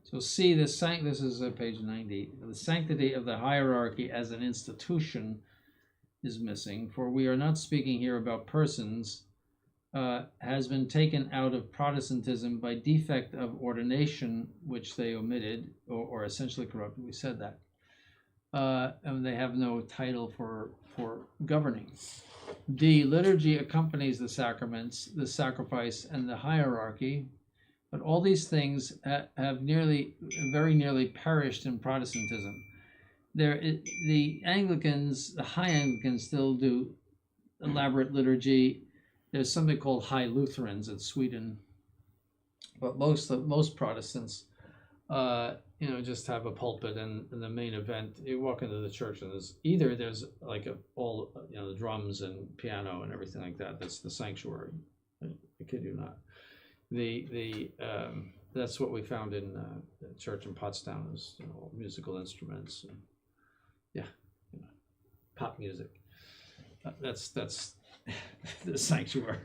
So see, this is page 90. The sanctity of the hierarchy as an institution is missing, for we are not speaking here about persons, has been taken out of Protestantism by defect of ordination, which they omitted, or essentially corrupted. We said that. And they have no title for governing. D, liturgy accompanies the sacraments, the sacrifice, and the hierarchy, but all these things have very nearly perished in Protestantism. The Anglicans, the High Anglicans, still do elaborate liturgy. There's something called High Lutherans in Sweden, but most Protestants, just have a pulpit and the main event. You walk into the church and there's like the drums and piano and everything like that. That's the sanctuary. I kid you not. That's what we found in the church in Potsdam, is musical instruments and pop music. That's the sanctuary.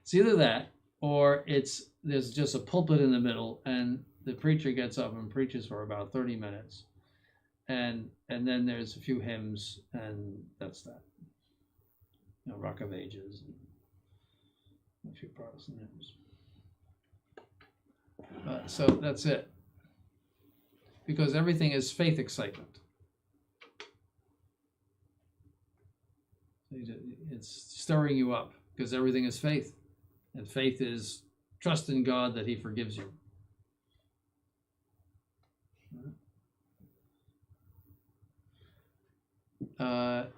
It's either that or there's just a pulpit in the middle and the preacher gets up and preaches for about 30 minutes, and then there's a few hymns, and that's that. Rock of Ages, and a few Protestant hymns. So that's it, because everything is faith excitement. It's stirring you up because everything is faith, and faith is trust in God that He forgives you.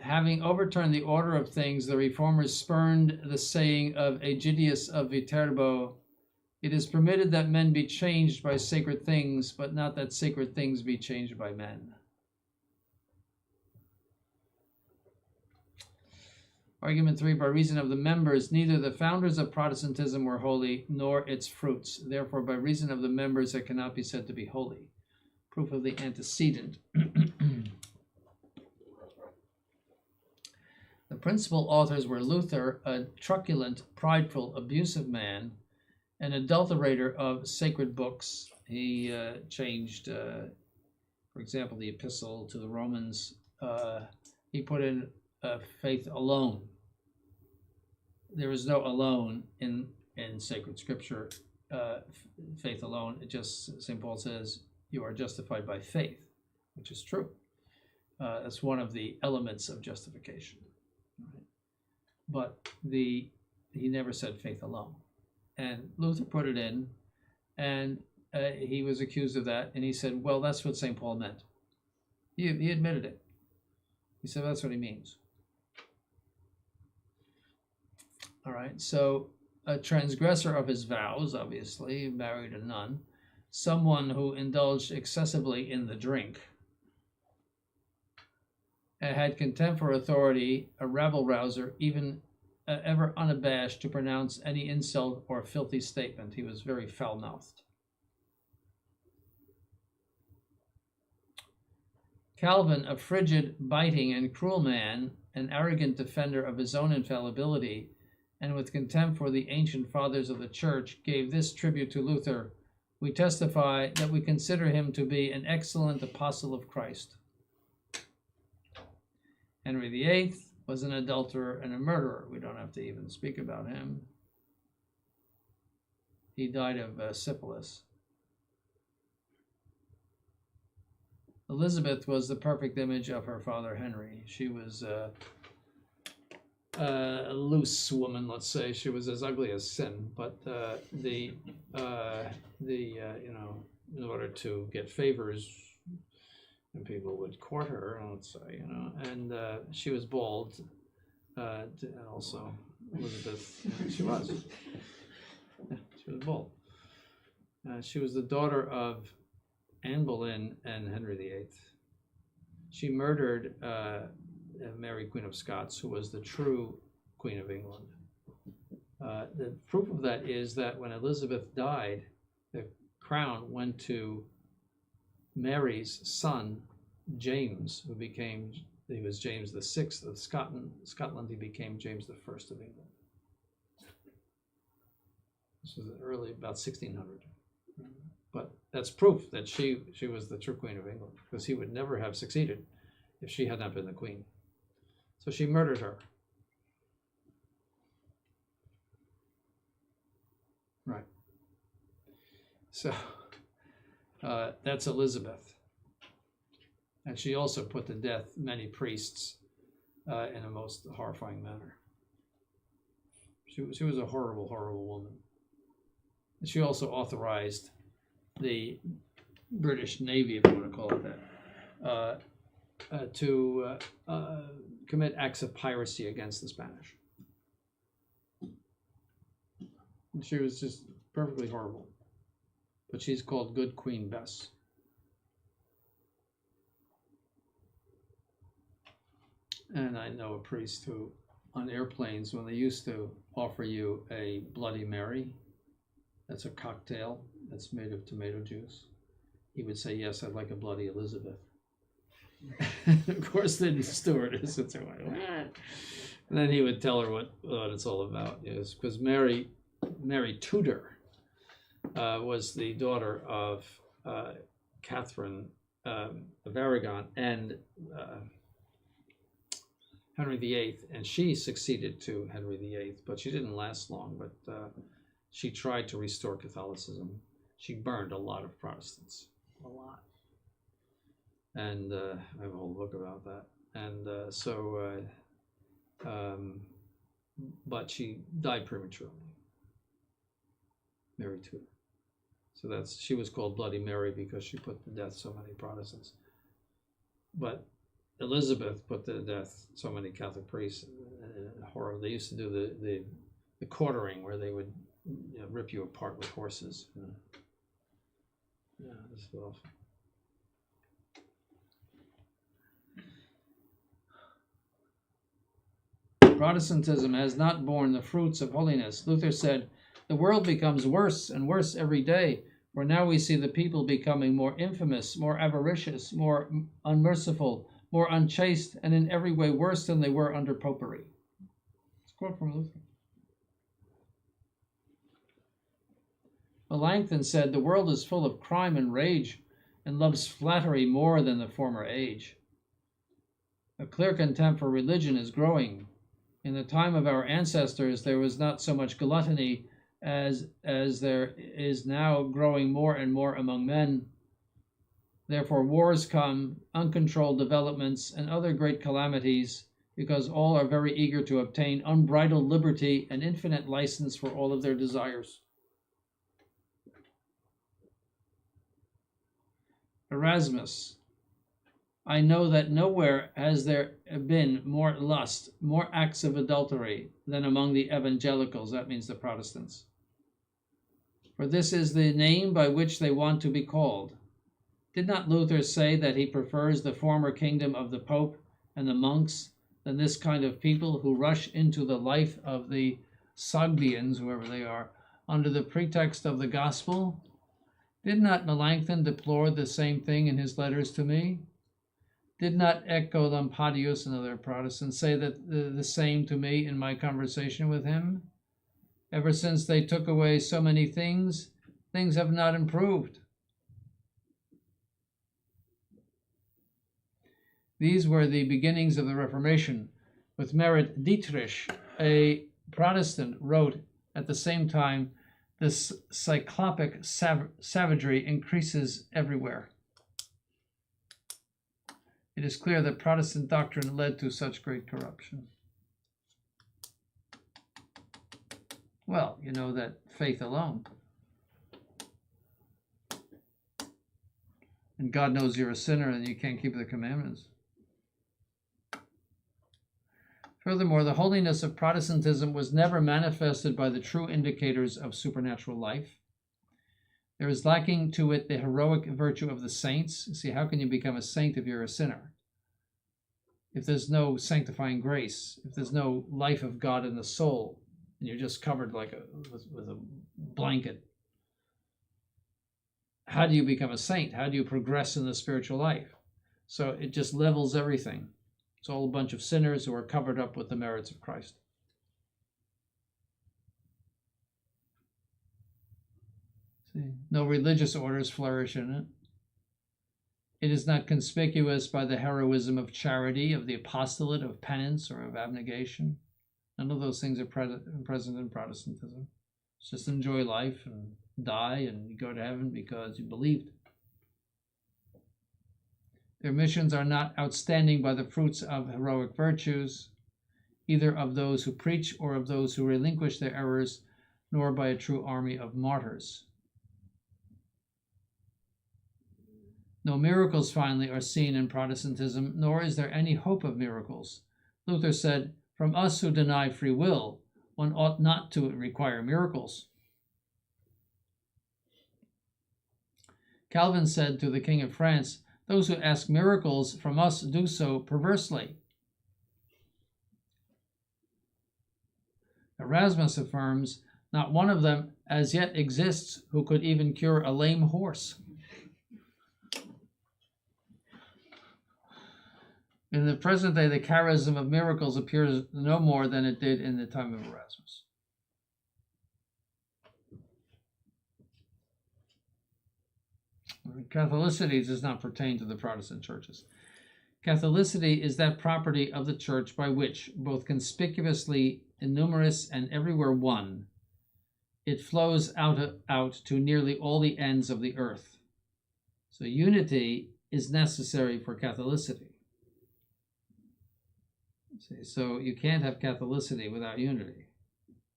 Having overturned the order of things, the reformers spurned the saying of Aegidius of Viterbo, "It is permitted that men be changed by sacred things, but not that sacred things be changed by men." Argument 3, by reason of the members, neither the founders of Protestantism were holy, nor its fruits. Therefore, by reason of the members, it cannot be said to be holy. Proof of the antecedent. The principal authors were Luther, a truculent, prideful, abusive man, an adulterator of sacred books. He changed, for example, the epistle to the Romans. He put in faith alone. There is no alone in sacred scripture. Faith alone. It just, St. Paul says, you are justified by faith, which is true. That's one of the elements of justification. Right? But he never said faith alone. And Luther put it in, and he was accused of that, and he said, well, that's what St. Paul meant. He admitted it. He said, that's what he means. All right, so a transgressor of his vows, obviously, married a nun, someone who indulged excessively in the drink, and had contempt for authority, a rabble-rouser, even ever unabashed to pronounce any insult or filthy statement. He was very foul-mouthed. Calvin, a frigid, biting, and cruel man, an arrogant defender of his own infallibility, and with contempt for the ancient fathers of the Church, gave this tribute to Luther: "We testify that we consider him to be an excellent apostle of Christ." Henry VIII was an adulterer and a murderer. We don't have to even speak about him. He died of syphilis. Elizabeth was the perfect image of her father Henry. She was a loose woman, let's say. She was as ugly as sin, but in order to get favors, and people would court her, let's say, and she was bold, and also Elizabeth, she was bold. She was the daughter of Anne Boleyn and Henry VIII. She murdered Mary, Queen of Scots, who was the true Queen of England. The proof of that is that when Elizabeth died, the crown went to Mary's son, James, he was James VI of Scotland. He became James I of England. This was early, about 1600. But that's proof that she was the true Queen of England, because he would never have succeeded if she had not been the queen. So she murdered her. Right. So that's Elizabeth. And she also put to death many priests in a most horrifying manner. She was a horrible, horrible woman. And she also authorized the British Navy, if you want to call it that, to commit acts of piracy against the Spanish. And she was just perfectly horrible. But she's called Good Queen Bess. And I know a priest who, on airplanes, when they used to offer you a Bloody Mary, that's a cocktail that's made of tomato juice, he would say, "Yes, I'd like a Bloody Elizabeth." Of course, the stewardess would say, "What?" And then he would tell her what it's all about. Yes, because Mary Tudor was the daughter of Catherine of Aragon and Henry VIII, and she succeeded to Henry VIII, but she didn't last long. But she tried to restore Catholicism. She burned a lot of Protestants, a lot. And I have a whole book about that. And but she died prematurely, Mary Tudor. So she was called Bloody Mary because she put to death so many Protestants. But Elizabeth put to death so many Catholic priests. Horror. They used to do the quartering, where they would rip you apart with horses. Yeah, this is awful. Protestantism has not borne the fruits of holiness. Luther said, "The world becomes worse and worse every day, for now we see the people becoming more infamous, more avaricious, more unmerciful, more unchaste, and in every way worse than they were under popery." It's a quote from Luther. Melanchthon said, "The world is full of crime and rage, and loves flattery more than the former age." A clear contempt for religion is growing. In the time of our ancestors, there was not so much gluttony as there is now growing more and more among men. Therefore wars come, uncontrolled developments, and other great calamities, because all are very eager to obtain unbridled liberty and infinite license for all of their desires. Erasmus, I know that nowhere has there been more lust, more acts of adultery than among the evangelicals, that means the Protestants. For this is the name by which they want to be called. Did not Luther say that he prefers the former kingdom of the Pope and the monks than this kind of people who rush into the life of the Sogdians, whoever they are, under the pretext of the gospel? Did not Melanchthon deplore the same thing in his letters to me? Did not Echo Lampadius, another Protestant, say that the same to me in my conversation with him? Ever since they took away so many things, things have not improved. These were the beginnings of the Reformation. With Merit Dietrich, a Protestant, wrote at the same time, "This cyclopic savagery increases everywhere." It is clear that Protestant doctrine led to such great corruption. Well, you know that faith alone. And God knows you're a sinner and you can't keep the commandments. Furthermore, the holiness of Protestantism was never manifested by the true indicators of supernatural life. There is lacking to it the heroic virtue of the saints. See, how can you become a saint if you're a sinner? If there's no sanctifying grace, if there's no life of God in the soul, and you're just covered like with a blanket, how do you become a saint? How do you progress in the spiritual life? So it just levels everything. It's all a bunch of sinners who are covered up with the merits of Christ. See, no religious orders flourish in it. It is not conspicuous by the heroism of charity, of the apostolate, of penance, or of abnegation. None of those things are present in Protestantism. It's just enjoy life and die and you go to heaven because you believed. Their missions are not outstanding by the fruits of heroic virtues, either of those who preach or of those who relinquish their errors, nor by a true army of martyrs. No miracles, finally, are seen in Protestantism, nor is there any hope of miracles. Luther said, "From us who deny free will, one ought not to require miracles." Calvin said to the King of France, "Those who ask miracles from us do so perversely." Erasmus affirms, "Not one of them as yet exists who could even cure a lame horse." In the present day, the charism of miracles appears no more than it did in the time of Erasmus. Catholicity does not pertain to the Protestant churches. Catholicity is that property of the church by which, both conspicuously numerous and everywhere one, it flows out to nearly all the ends of the earth. So unity is necessary for Catholicity. So you can't have Catholicity without unity.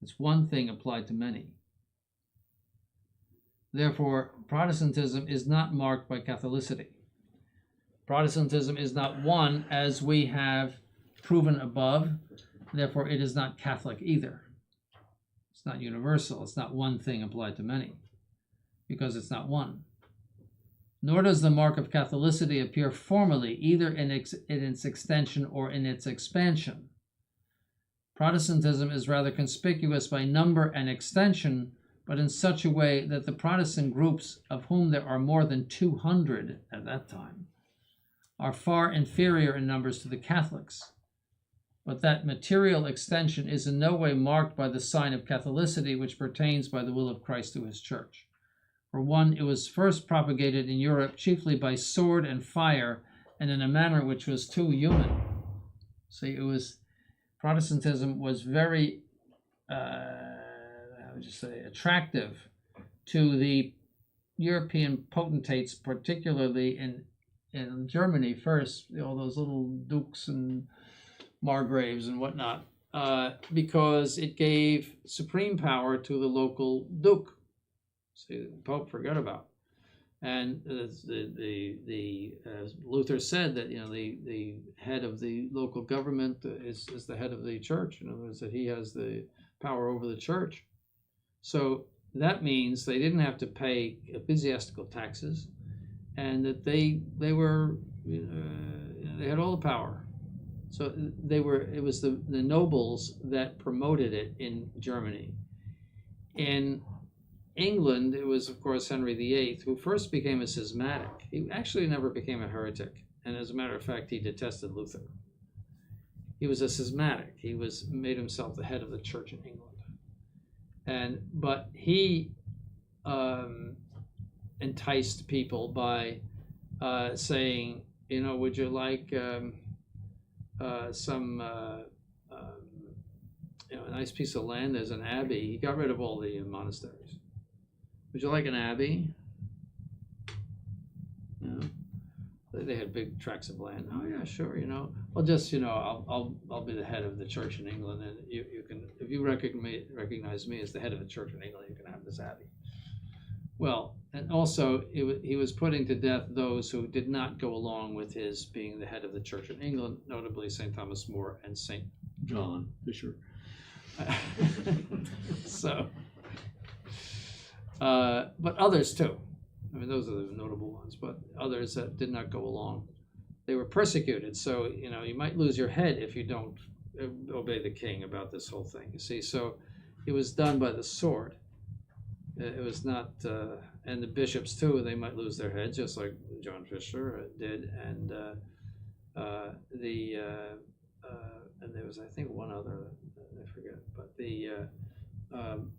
It's one thing applied to many. Therefore, Protestantism is not marked by Catholicity. Protestantism is not one, as we have proven above. Therefore, it is not Catholic either. It's not universal. It's not one thing applied to many, because it's not one. Nor does the mark of Catholicity appear formally, either in its extension or in its expansion. Protestantism is rather conspicuous by number and extension, but in such a way that the Protestant groups, of whom there are more than 200 at that time, are far inferior in numbers to the Catholics. But that material extension is in no way marked by the sign of Catholicity, which pertains by the will of Christ to his church. For one, it was first propagated in Europe chiefly by sword and fire, and in a manner which was too human. See, Protestantism was very, attractive to the European potentates, particularly in Germany first, all those little dukes and margraves and whatnot, because it gave supreme power to the local duke. See, the Pope forgot about, and Luther said that the head of the local government is the head of the church. In other words, that he has the power over the church. So that means they didn't have to pay ecclesiastical taxes, and that they had all the power. So it was the nobles that promoted it in Germany. In England, it was, of course, Henry VIII, who first became a schismatic. He actually never became a heretic, and as a matter of fact, he detested Luther. He was a schismatic. He made himself the head of the church in England, but he enticed people by saying, would you like a nice piece of land as an abbey? He got rid of all the monasteries. Would you like an abbey? They had big tracts of land. Oh yeah, sure. Well, just I'll be the head of the church in England, and you can, if you recognize me as the head of the church in England, you can have this abbey. Well, and also he was putting to death those who did not go along with his being the head of the church in England, notably St. Thomas More and St. John Fisher. But others too. I mean, those are the notable ones, but others that did not go along. They were persecuted, so, you might lose your head if you don't obey the king about this whole thing, you see. So it was done by the sword. It was not, and the bishops too, they might lose their heads, just like John Fisher did, and and there was, I think, one other, I forget, but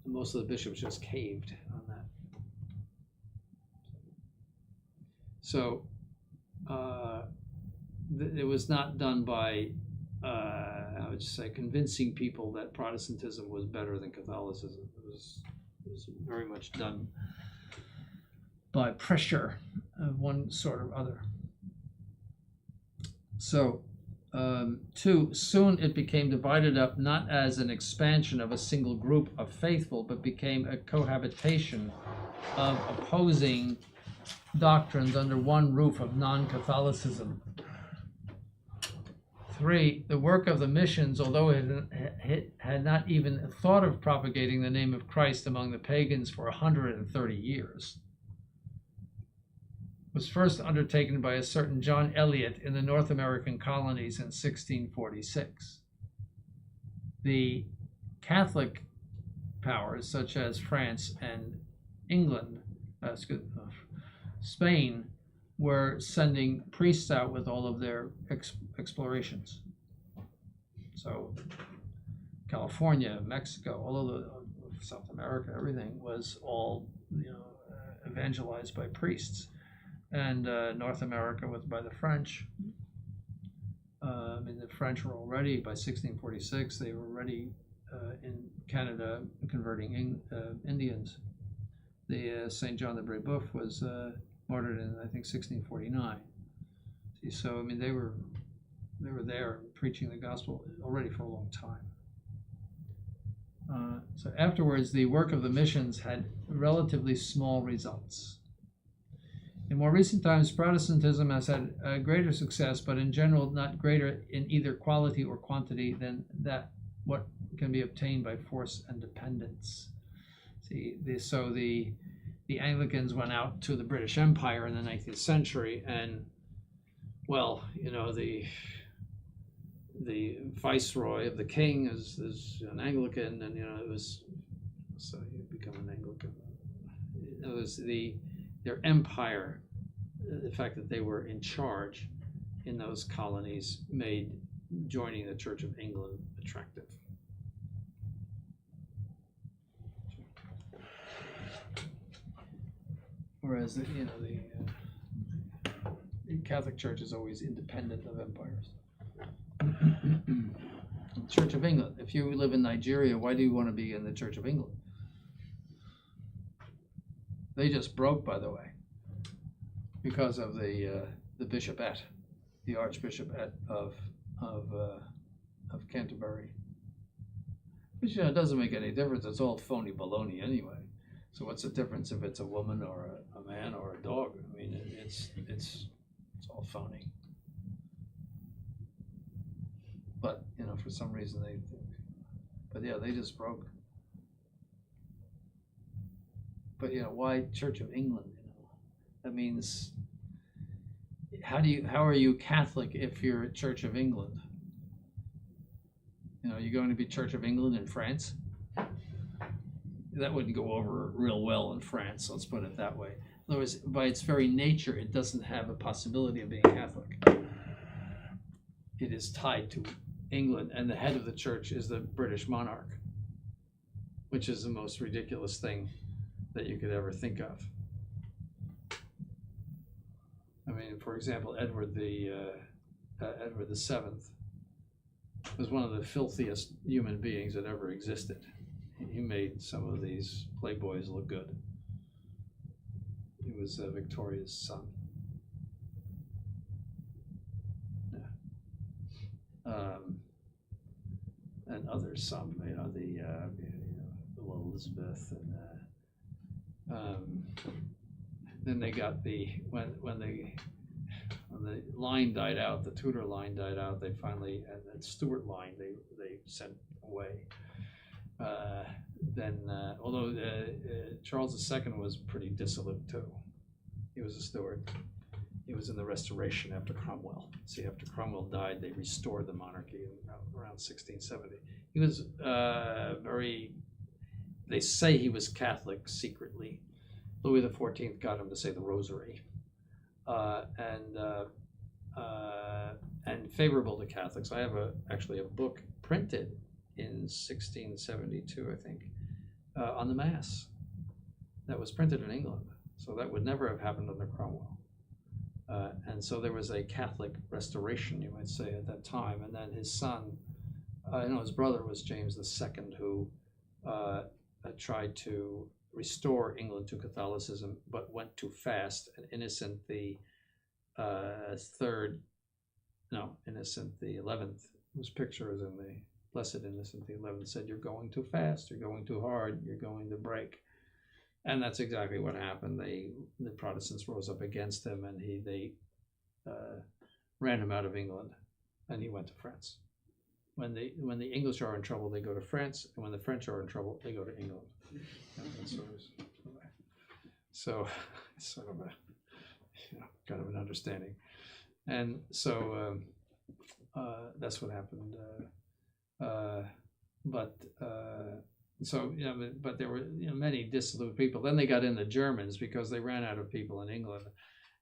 most of the bishops just caved on that. So it was not done by, I would say, convincing people that Protestantism was better than Catholicism. It was very much done by pressure of one sort or other. So, 2, soon it became divided up not as an expansion of a single group of faithful, but became a cohabitation of opposing doctrines under one roof of non-Catholicism. 3, the work of the missions, although it had not even thought of propagating the name of Christ among the pagans for 130 years, was first undertaken by a certain John Eliot in the North American colonies in 1646. The Catholic powers, such as France and England, Spain, were sending priests out with all of their explorations. So California, Mexico, all of the South America, everything was all evangelized by priests. And North America was by the French. The French were already, by 1646, they were already in Canada converting Indians. The St. John the Brebeuf was martyred in, I think, 1649. So they were there preaching the gospel already for a long time. So afterwards, the work of the missions had relatively small results. In more recent times, Protestantism has had greater success, but in general not greater in either quality or quantity than what can be obtained by force and dependence. So the Anglicans went out to the British Empire in the 19th century, and the viceroy of the king is an Anglican, and it was, so you become an Anglican. It was their empire, the fact that they were in charge in those colonies, made joining the Church of England attractive. Whereas the Catholic Church is always independent of empires. Church of England. If you live in Nigeria, why do you want to be in the Church of England? They just broke, by the way, because of the bishopate, the archbishopate of Canterbury. Which doesn't make any difference. It's all phony baloney anyway. So what's the difference if it's a woman or a man or a dog? It's all phony. But for some reason they just broke. But why Church of England? That means how are you Catholic if you're Church of England? You're going to be Church of England in France? That wouldn't go over real well in France, let's put it that way. In other words, by its very nature, it doesn't have a possibility of being Catholic. It is tied to England, and the head of the church is the British monarch, which is the most ridiculous thing that you could ever think of. For example, Edward the Seventh was one of the filthiest human beings that ever existed. He made some of these playboys look good. He was Victoria's son. And others, some, the little Elizabeth, and then they got when the line died out, the Tudor line died out. They finally, and the Stuart line, they sent away. Although Charles II was pretty dissolute too. He was a Stuart. He was in the Restoration after Cromwell. See, after Cromwell died, they restored the monarchy around 1670. He was they say he was Catholic secretly. Louis XIV got him to say the Rosary, and favorable to Catholics. I have actually a book printed in 1672, I think, on the Mass that was printed in England. So that would never have happened under Cromwell. And so there was a Catholic restoration, you might say, at that time. And then his son, his brother was James II, who tried to restore England to Catholicism, but went too fast. And Innocent the Innocent the 11th, whose picture is in the Blessed Innocent the 11th, said, "You're going too fast, you're going too hard, you're going to break." And that's exactly what happened. The Protestants rose up against him, and they ran him out of England, and he went to France. When the English are in trouble, they go to France, and when the French are in trouble, they go to England. So it's sort of a kind of an understanding, and so that's what happened. But there were many dissolute people. Then they got in the Germans because they ran out of people in England.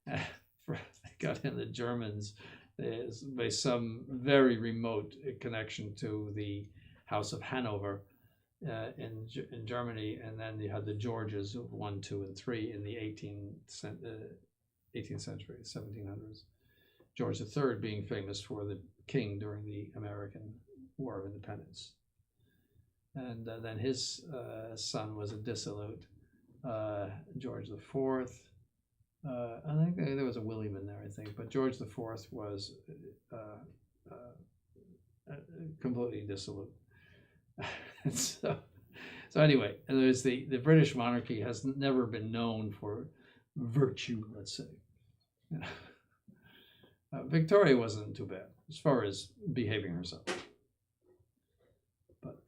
They got in the Germans by some very remote connection to the House of Hanover in Germany, and then you had the Georges of 1, 2, and 3 in the 18th century, 1700s. George III being famous for the king during the American War of Independence. And then his son was a dissolute, George IV. I think there was a William in there, I think, but George IV was completely dissolute. So anyway, there's the British monarchy has never been known for virtue, let's say. Victoria wasn't too bad as far as behaving herself. But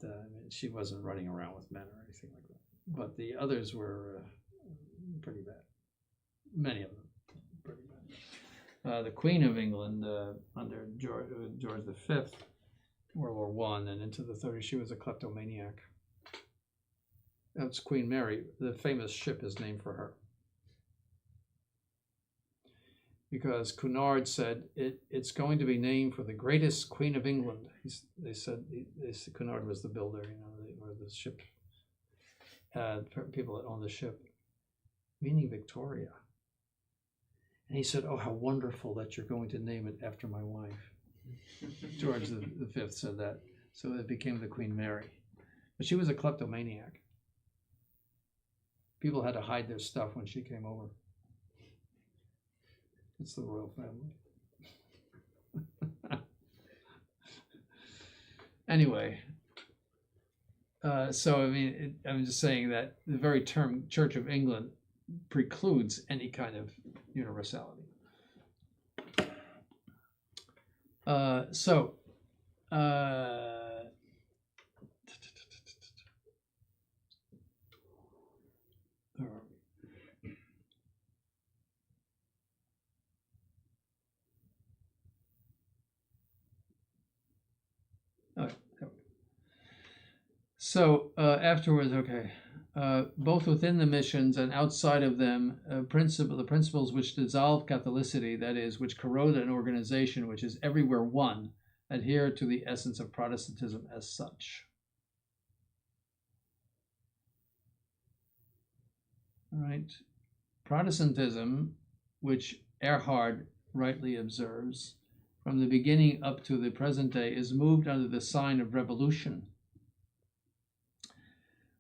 she wasn't running around with men or anything like that. But the others were pretty bad. Many of them pretty bad. The Queen of England under George V, World War I and into the 30s, she was a kleptomaniac. That's Queen Mary. The famous ship is named for her. Because Cunard said it's going to be named for the greatest Queen of England. They said Cunard was the builder, or the ship. People that owned the ship, meaning Victoria. And he said, "Oh, how wonderful that you're going to name it after my wife." George V said that, so it became the Queen Mary. But she was a kleptomaniac. People had to hide their stuff when she came over. It's the royal family. Anyway, so I mean, I'm just saying that the very term Church of England precludes any kind of universality. So afterwards, both within the missions and outside of them, the principles which dissolve Catholicity, that is, which corrode an organization which is everywhere one, adhere to the essence of Protestantism as such. All right. Protestantism, which Erhard rightly observes, from the beginning up to the present day, is moved under the sign of revolution.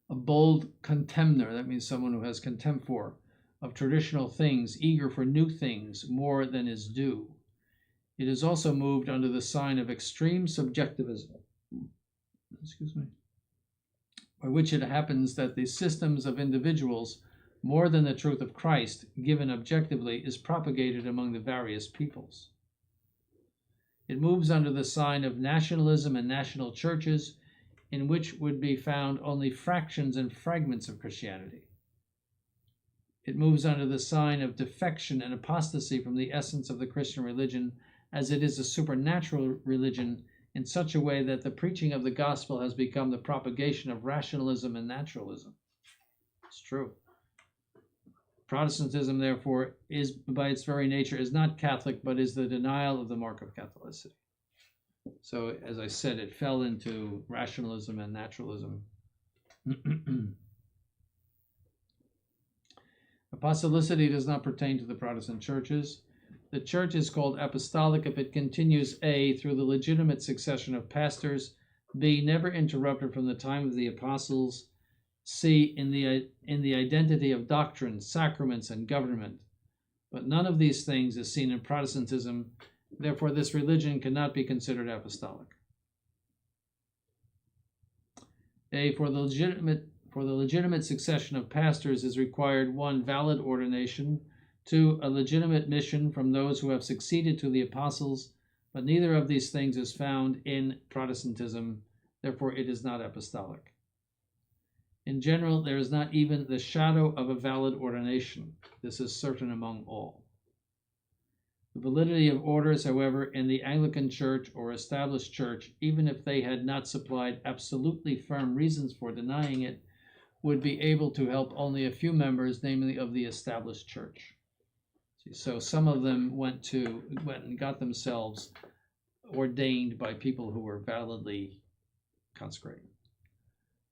A bold contemner, that means someone who has contempt for, of traditional things, eager for new things more than is due. It is also moved under the sign of extreme subjectivism, by which it happens that the systems of individuals, more than the truth of Christ, given objectively, is propagated among the various peoples. It moves under the sign of nationalism and national churches, in which would be found only fractions and fragments of Christianity. It moves under the sign of defection and apostasy from the essence of the Christian religion, as it is a supernatural religion, in such a way that the preaching of the gospel has become the propagation of rationalism and naturalism. It's true. Protestantism, therefore, is by its very nature is not Catholic, but is the denial of the mark of Catholicity. So, as I said, it fell into rationalism and naturalism. Apostolicity does not pertain to the Protestant churches, The church is called apostolic if it continues A, through the legitimate succession of pastors, B, never interrupted from the time of the apostles, C, in the identity of doctrine, sacraments, and government. But none of these things is seen in Protestantism. Therefore, this religion cannot be considered apostolic. A, for the legitimate succession of pastors is required 1, valid ordination, 2, a legitimate mission from those who have succeeded to the apostles, but neither of these things is found in Protestantism. Therefore, it is not apostolic. In general, there is not even the shadow of a valid ordination. This is certain among all. The validity of orders, however, in the Anglican Church or established church, even if they had not supplied absolutely firm reasons for denying it, would be able to help only a few members, namely of the established church. So some of them went and got themselves ordained by people who were validly consecrated.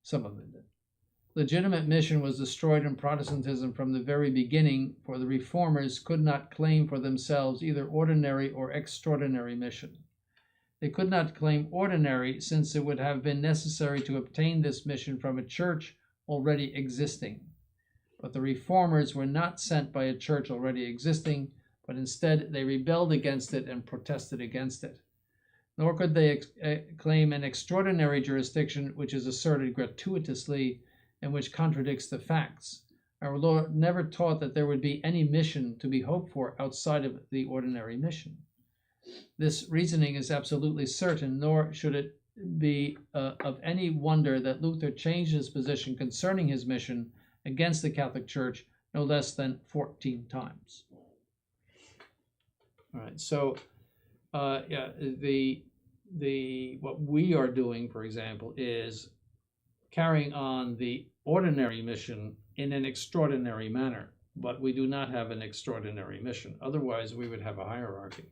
Some of them did. Legitimate mission was destroyed in Protestantism from the very beginning, for the reformers could not claim for themselves either ordinary or extraordinary mission. They could not claim ordinary, since it would have been necessary to obtain this mission from a church already existing. But the reformers were not sent by a church already existing, but instead they rebelled against it and protested against it. Nor could they claim an extraordinary jurisdiction which is asserted gratuitously and which contradicts the facts. Our Lord never taught that there would be any mission to be hoped for outside of the ordinary mission. This reasoning is absolutely certain, nor should it be of any wonder that Luther changed his position concerning his mission against the Catholic Church no less than 14 times. All right, so what we are doing, for example, is carrying on the ordinary mission in an extraordinary manner, but we do not have an extraordinary mission. Otherwise, we would have a hierarchy.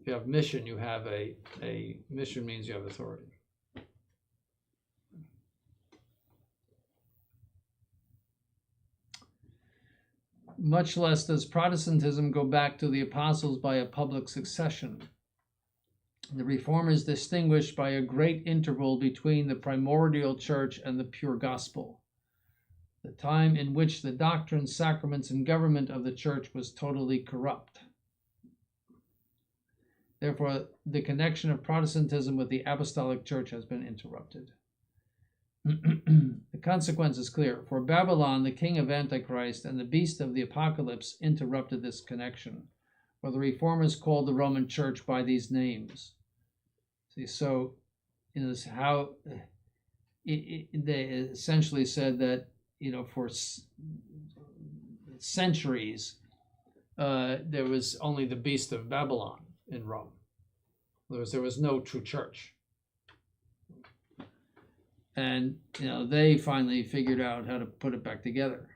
If you have mission, you have a mission means you have authority. Much less does Protestantism go back to the apostles by a public succession. The reformers distinguished by a great interval between the primordial church and the pure gospel, the time in which the doctrine, sacraments, and government of the church was totally corrupt. Therefore, the connection of Protestantism with the apostolic church has been interrupted. The consequence is clear. For Babylon, the king of Antichrist, and the beast of the apocalypse interrupted this connection, for the reformers called the Roman church by these names. See, so this is how they essentially said that, for centuries there was only the beast of Babylon in Rome. There was no true church. And they finally figured out how to put it back together.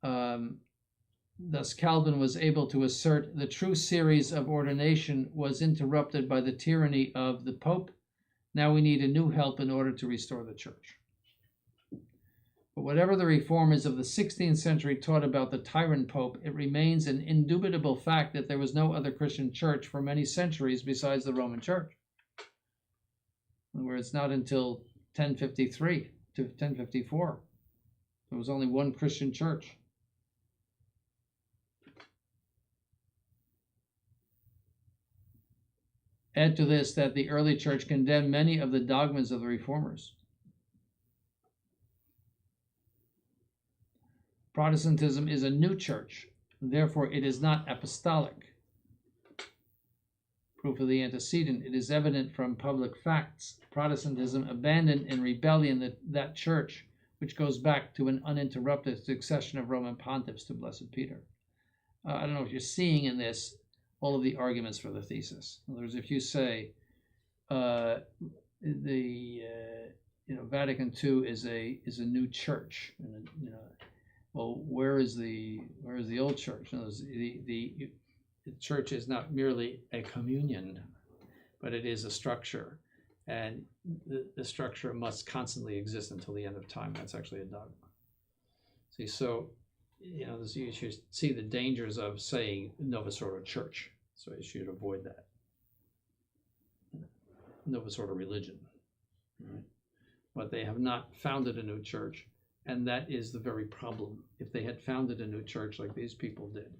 Thus, Calvin was able to assert the true series of ordination was interrupted by the tyranny of the Pope. Now we need a new help in order to restore the church. But whatever the reformers of the 16th century taught about the tyrant Pope, it remains an indubitable fact that there was no other Christian church for many centuries besides the Roman Church. In other words, not until 1053 to 1054, there was only one Christian church. Add to this that the early church condemned many of the dogmas of the reformers. Protestantism is a new church, and therefore it is not apostolic. Proof of the antecedent, it is evident from public facts. Protestantism abandoned in rebellion that church, which goes back to an uninterrupted succession of Roman pontiffs to Blessed Peter. I don't know if you're seeing in this all of the arguments for the thesis. In other words, if you say Vatican II is a new church, and well, where is the old church? In other words, the church is not merely a communion, but it is a structure, and the structure must constantly exist until the end of time. That's actually a dogma. See, so you should see the dangers of saying Novus Ordo Church. So you should avoid that. Novus Ordo religion. Right? But they have not founded a new church, and that is the very problem. If they had founded a new church like these people did,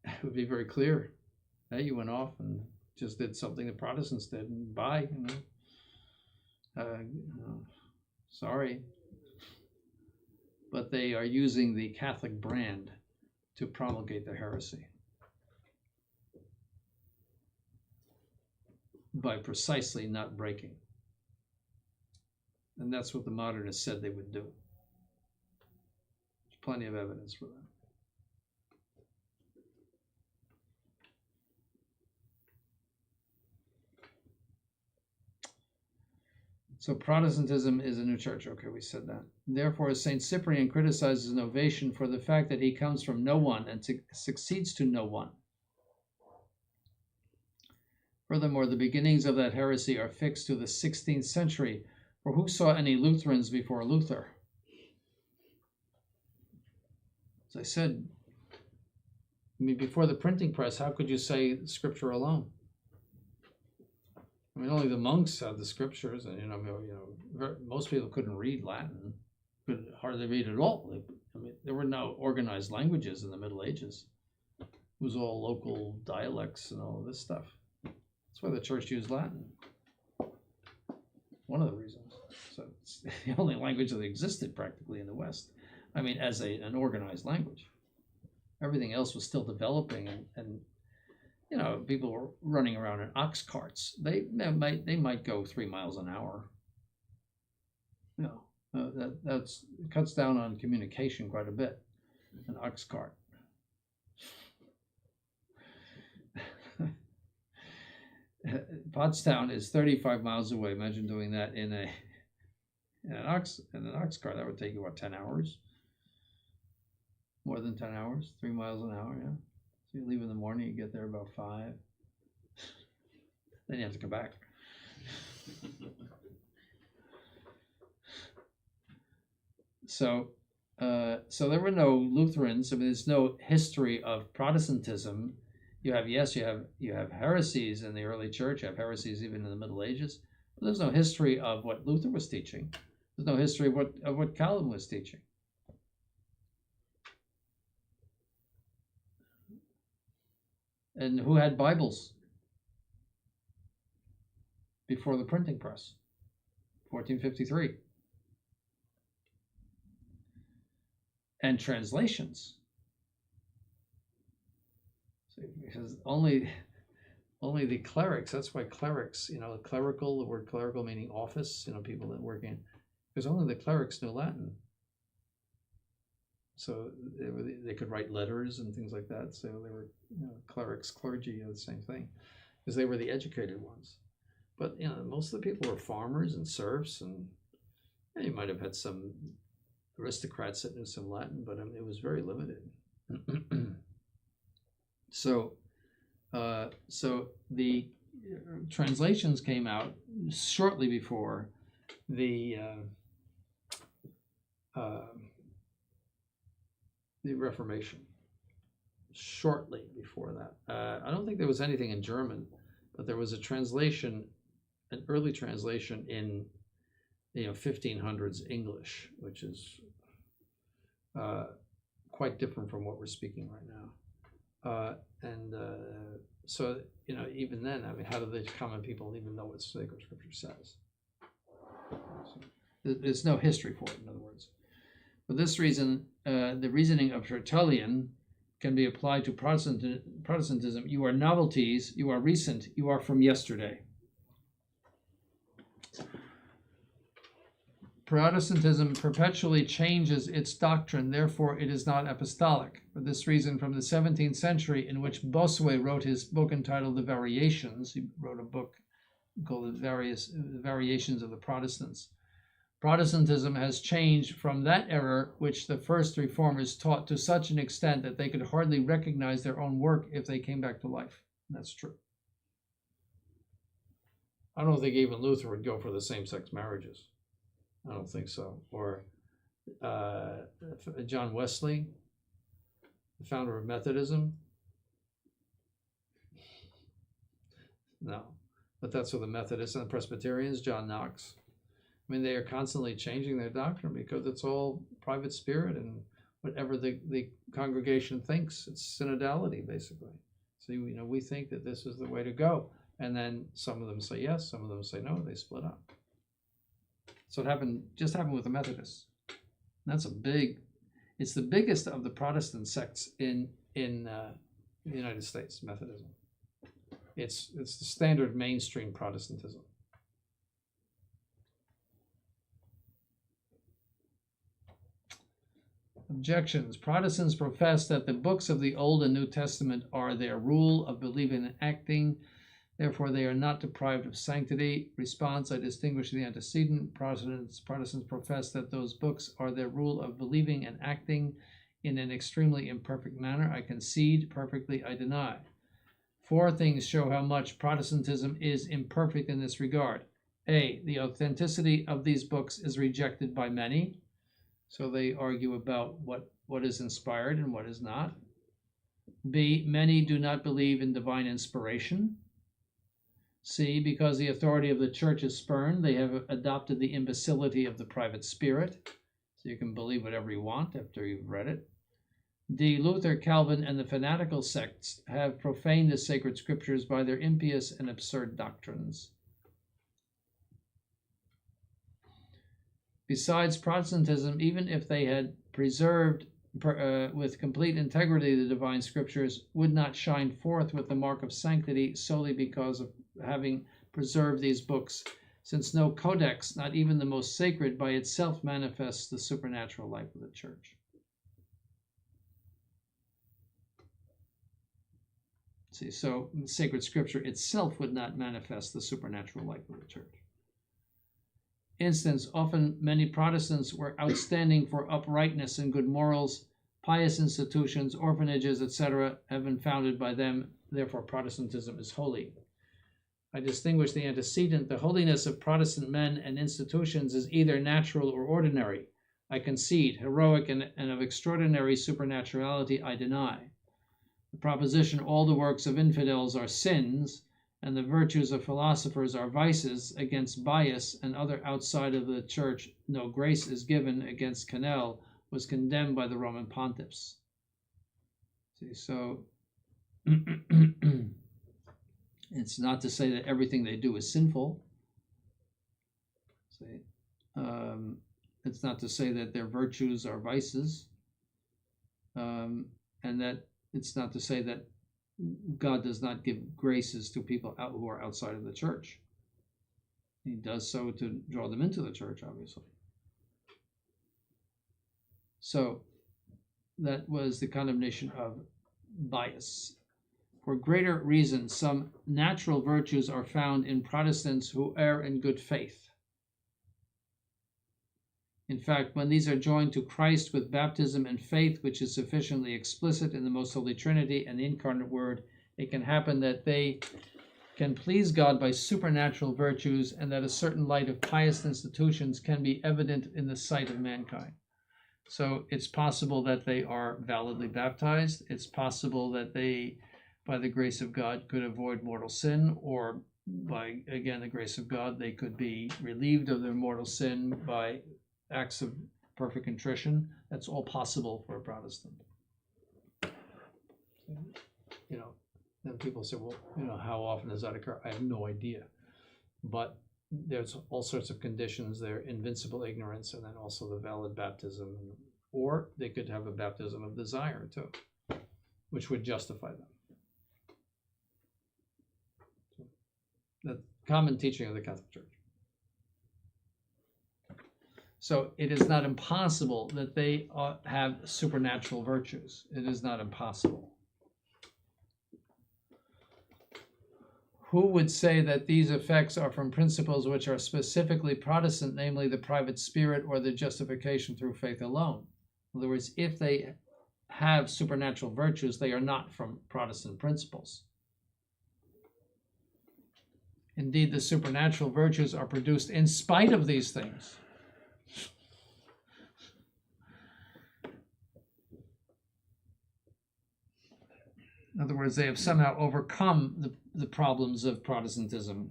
it would be very clear. Hey, you went off and just did something the Protestants did, and bye. Sorry. But they are using the Catholic brand to promulgate the heresy by precisely not breaking. And that's what the modernists said they would do. There's plenty of evidence for that. So Protestantism is a new church. Okay, we said that. Therefore, St. Cyprian criticizes Novatian for the fact that he comes from no one and succeeds to no one. Furthermore, the beginnings of that heresy are fixed to the 16th century, for who saw any Lutherans before Luther? As I said, before the printing press, how could you say Scripture alone? Only the monks had the Scriptures, and most people couldn't read Latin, could hardly read at all. There were no organized languages in the Middle Ages. It was all local dialects and all of this stuff. That's why the church used Latin. One of the reasons. So it's the only language that existed practically in the West. As an organized language. Everything else was still developing, and people were running around in ox carts. They might go 3 miles an hour. That cuts down on communication quite a bit. An ox cart. Pottstown is 35 miles away. Imagine doing that in an ox cart. That would take you 10 hours? More than 10 hours? 3 miles an hour, yeah. So you leave in the morning, you get there about 5. Then you have to come back. So there were no Lutherans. There's no history of Protestantism. You have heresies in the early church. You have heresies even in the Middle Ages. But there's no history of what Luther was teaching. There's no history of what Calvin was teaching. And who had Bibles before the printing press? 1453. And translations. See, because only the clerics, that's why clerics, clerical, the word clerical meaning office, people that work in, because only the clerics knew Latin. So they could write letters and things like that. So they were clerics, clergy, the same thing, because they were the educated ones. But most of the people were farmers and serfs, and you might have had some aristocrats that knew some Latin, but it was very limited. So the translations came out shortly before the Reformation. Shortly before that, I don't think there was anything in German, but there was a translation, an early translation in 1500s English, which is quite different from what we're speaking right now. So even then, how do the common people even know what sacred scripture says? So there's no history for it, in other words. For this reason, the reasoning of Tertullian can be applied to Protestantism. You are novelties, you are recent, you are from yesterday. Protestantism perpetually changes its doctrine, therefore it is not apostolic. For this reason, from the 17th century, in which Bossuet wrote his book entitled The Variations, he wrote a book called The Variations of the Protestants. Protestantism has changed from that error which the first reformers taught to such an extent that they could hardly recognize their own work if they came back to life. And that's true. I don't think even Luther would go for the same-sex marriages. I don't think so. Or John Wesley, the founder of Methodism? No, but that's what the Methodists and the Presbyterians, John Knox. I mean, they are constantly changing their doctrine because it's all private spirit and whatever the congregation thinks. It's synodality, basically. So, we think that this is the way to go. And then some of them say yes, some of them say no, they split up. So it just happened with the Methodists. That's it's the biggest of the Protestant sects in the United States, Methodism. It's the standard mainstream Protestantism. Objections. Protestants profess that the books of the Old and New Testament are their rule of believing and acting. Therefore, they are not deprived of sanctity. Response. I distinguish the antecedent. Protestants profess that those books are their rule of believing and acting in an extremely imperfect manner. I concede. Perfectly, I deny. 4 things show how much Protestantism is imperfect in this regard. A. The authenticity of these books is rejected by many. So they argue about what is inspired and what is not. B. Many do not believe in divine inspiration. C. Because the authority of the church is spurned, they have adopted the imbecility of the private spirit. So you can believe whatever you want after you've read it. D. Luther, Calvin, and the fanatical sects have profaned the sacred scriptures by their impious and absurd doctrines. Besides, Protestantism, even if they had preserved with complete integrity the divine scriptures, would not shine forth with the mark of sanctity solely because of having preserved these books, since no codex, not even the most sacred, by itself manifests the supernatural life of the church. See, so sacred scripture itself would not manifest the supernatural life of the church. Instance, often many Protestants were outstanding for uprightness and good morals. Pious institutions, orphanages, etc. have been founded by them. Therefore, Protestantism is holy. I distinguish the antecedent. The holiness of Protestant men and institutions is either natural or ordinary. I concede. Heroic and of extraordinary supernaturality I deny. The proposition all the works of infidels are sins, and the virtues of philosophers are vices, against bias and other outside of the church no grace is given, against Canel, was condemned by the Roman pontiffs. See, so it's not to say that everything they do is sinful. See, it's not to say that their virtues are vices, and that it's not to say that God does not give graces to people who are outside of the church. He does so to draw them into the church, obviously. So that was the condemnation of bias. For greater reason, some natural virtues are found in Protestants who err in good faith. In fact, when these are joined to Christ with baptism and faith, which is sufficiently explicit in the Most Holy Trinity and the Incarnate Word, it can happen that they can please God by supernatural virtues, and that a certain light of pious institutions can be evident in the sight of mankind. So it's possible that they are validly baptized. It's possible that they, by the grace of God, could avoid mortal sin, or by, again, the grace of God, they could be relieved of their mortal sin by acts of perfect contrition. That's all possible for a Protestant. Then people say, well, how often does that occur? I have no idea. But there's all sorts of conditions there: invincible ignorance, and then also the valid baptism. Or they could have a baptism of desire too, which would justify them. The common teaching of the Catholic Church. So it is not impossible that they have supernatural virtues. It is not impossible. Who would say that these effects are from principles which are specifically Protestant, namely the private spirit or the justification through faith alone? In other words, if they have supernatural virtues, they are not from Protestant principles. Indeed, the supernatural virtues are produced in spite of these things. In other words, they have somehow overcome the problems of Protestantism.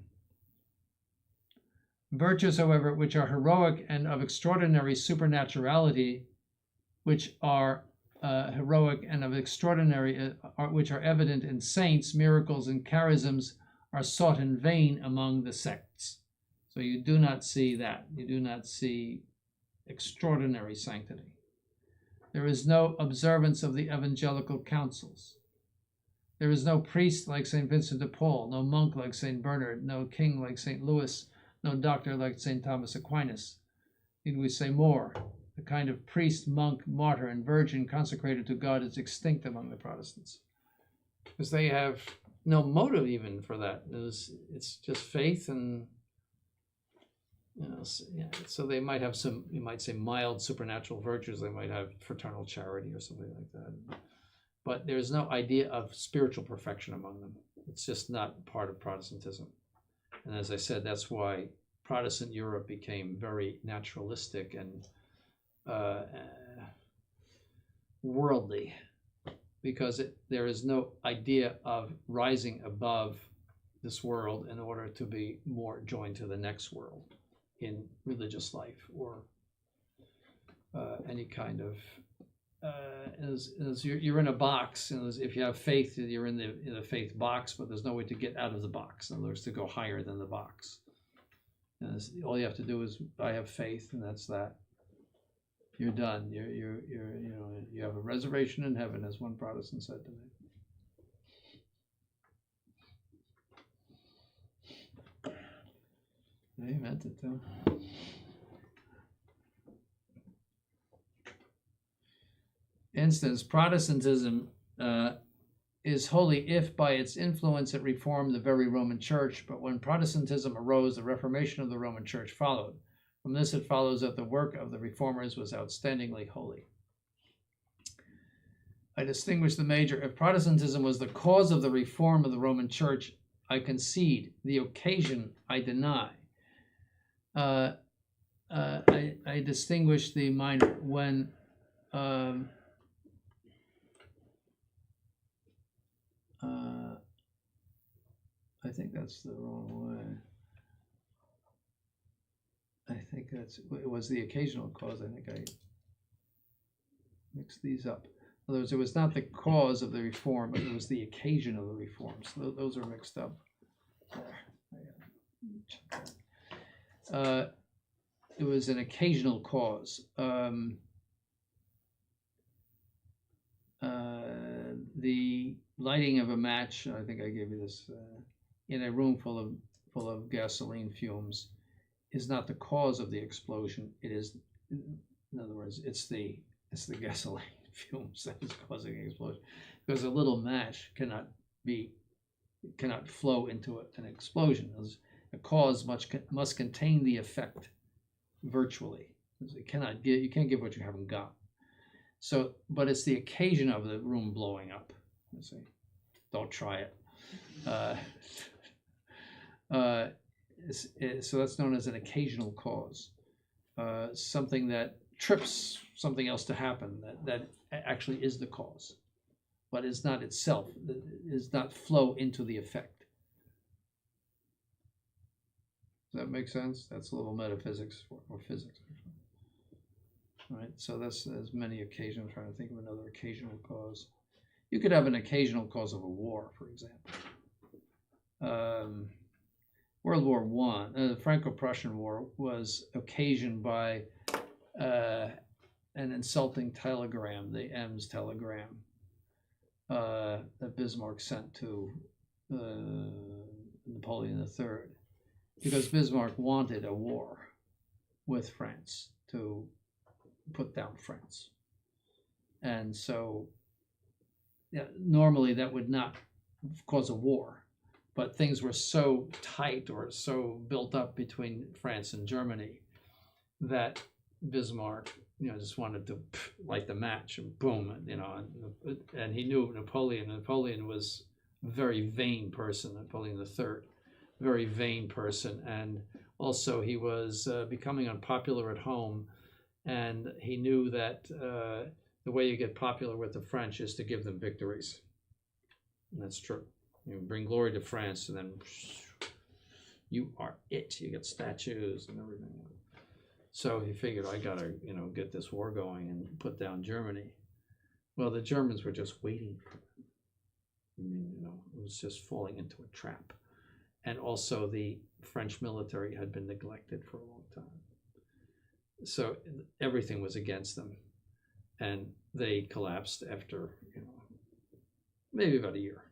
Virtues, however, which are heroic and of extraordinary supernaturality, which are heroic and of extraordinary, which are evident in saints, miracles, and charisms, are sought in vain among the sects. So you do not see that. You do not see extraordinary sanctity. There is no observance of the evangelical councils. There is no priest like St. Vincent de Paul, no monk like St. Bernard, no king like St. Louis, no doctor like St. Thomas Aquinas. Need we say more? The kind of priest, monk, martyr, and virgin consecrated to God is extinct among the Protestants, because they have no motive even for that. It's just faith, and so they might have some, you might say, mild supernatural virtues. They might have fraternal charity or something like that, but there's no idea of spiritual perfection among them. It's just not part of Protestantism. And as I said, that's why Protestant Europe became very naturalistic and worldly, because there is no idea of rising above this world in order to be more joined to the next world in religious life, or any kind of as you're in a box, and if you have faith, you're in the faith box, but there's no way to get out of the box. In other words, to go higher than the box. And all you have to do is, I have faith, and that's that. You're done. You have a reservation in heaven, as one Protestant said to me. He meant it too. Instance, Protestantism is holy if by its influence it reformed the very Roman Church, but when Protestantism arose, the Reformation of the Roman Church followed. From this it follows that the work of the Reformers was outstandingly holy. I distinguish the major. If Protestantism was the cause of the reform of the Roman Church, I concede. The occasion I deny. I distinguish the minor when I think that's the wrong way. I think it was the occasional cause. I think I mixed these up. In other words, it was not the cause of the reform, but it was the occasion of the reform. So those are mixed up. It was an occasional cause. The lighting of a match, I think I gave you this, in a room full of gasoline fumes, is not the cause of the explosion. It is, in other words, it's the gasoline fumes that is causing the explosion, because a little match cannot flow into an explosion. A cause must contain the effect virtually. You can't give what you haven't got. So, but it's the occasion of the room blowing up. You see, don't try it. So that's known as an occasional cause, something that trips something else to happen that actually is the cause, but is not itself, is not flow into the effect. Does that make sense? That's a little metaphysics or physics. All right, so that's as many occasions. I'm trying to think of another occasional cause. You could have an occasional cause of a war, for example. World War I, the Franco-Prussian War, was occasioned by an insulting telegram, the Ems telegram, that Bismarck sent to Napoleon III, because Bismarck wanted a war with France to put down France. And so, normally that would not cause a war, but things were so tight or so built up between France and Germany that Bismarck, just wanted to light the match, and boom, and he knew Napoleon. Napoleon was a very vain person, Napoleon III, very vain person, and also he was becoming unpopular at home, and he knew that the way you get popular with the French is to give them victories. And that's true. You bring glory to France, and then you are it. You get statues and everything. So he figured, I gotta, get this war going and put down Germany. Well, the Germans were just waiting for them. I mean, it was just falling into a trap. And also the French military had been neglected for a long time. So everything was against them. And they collapsed after, maybe about a year.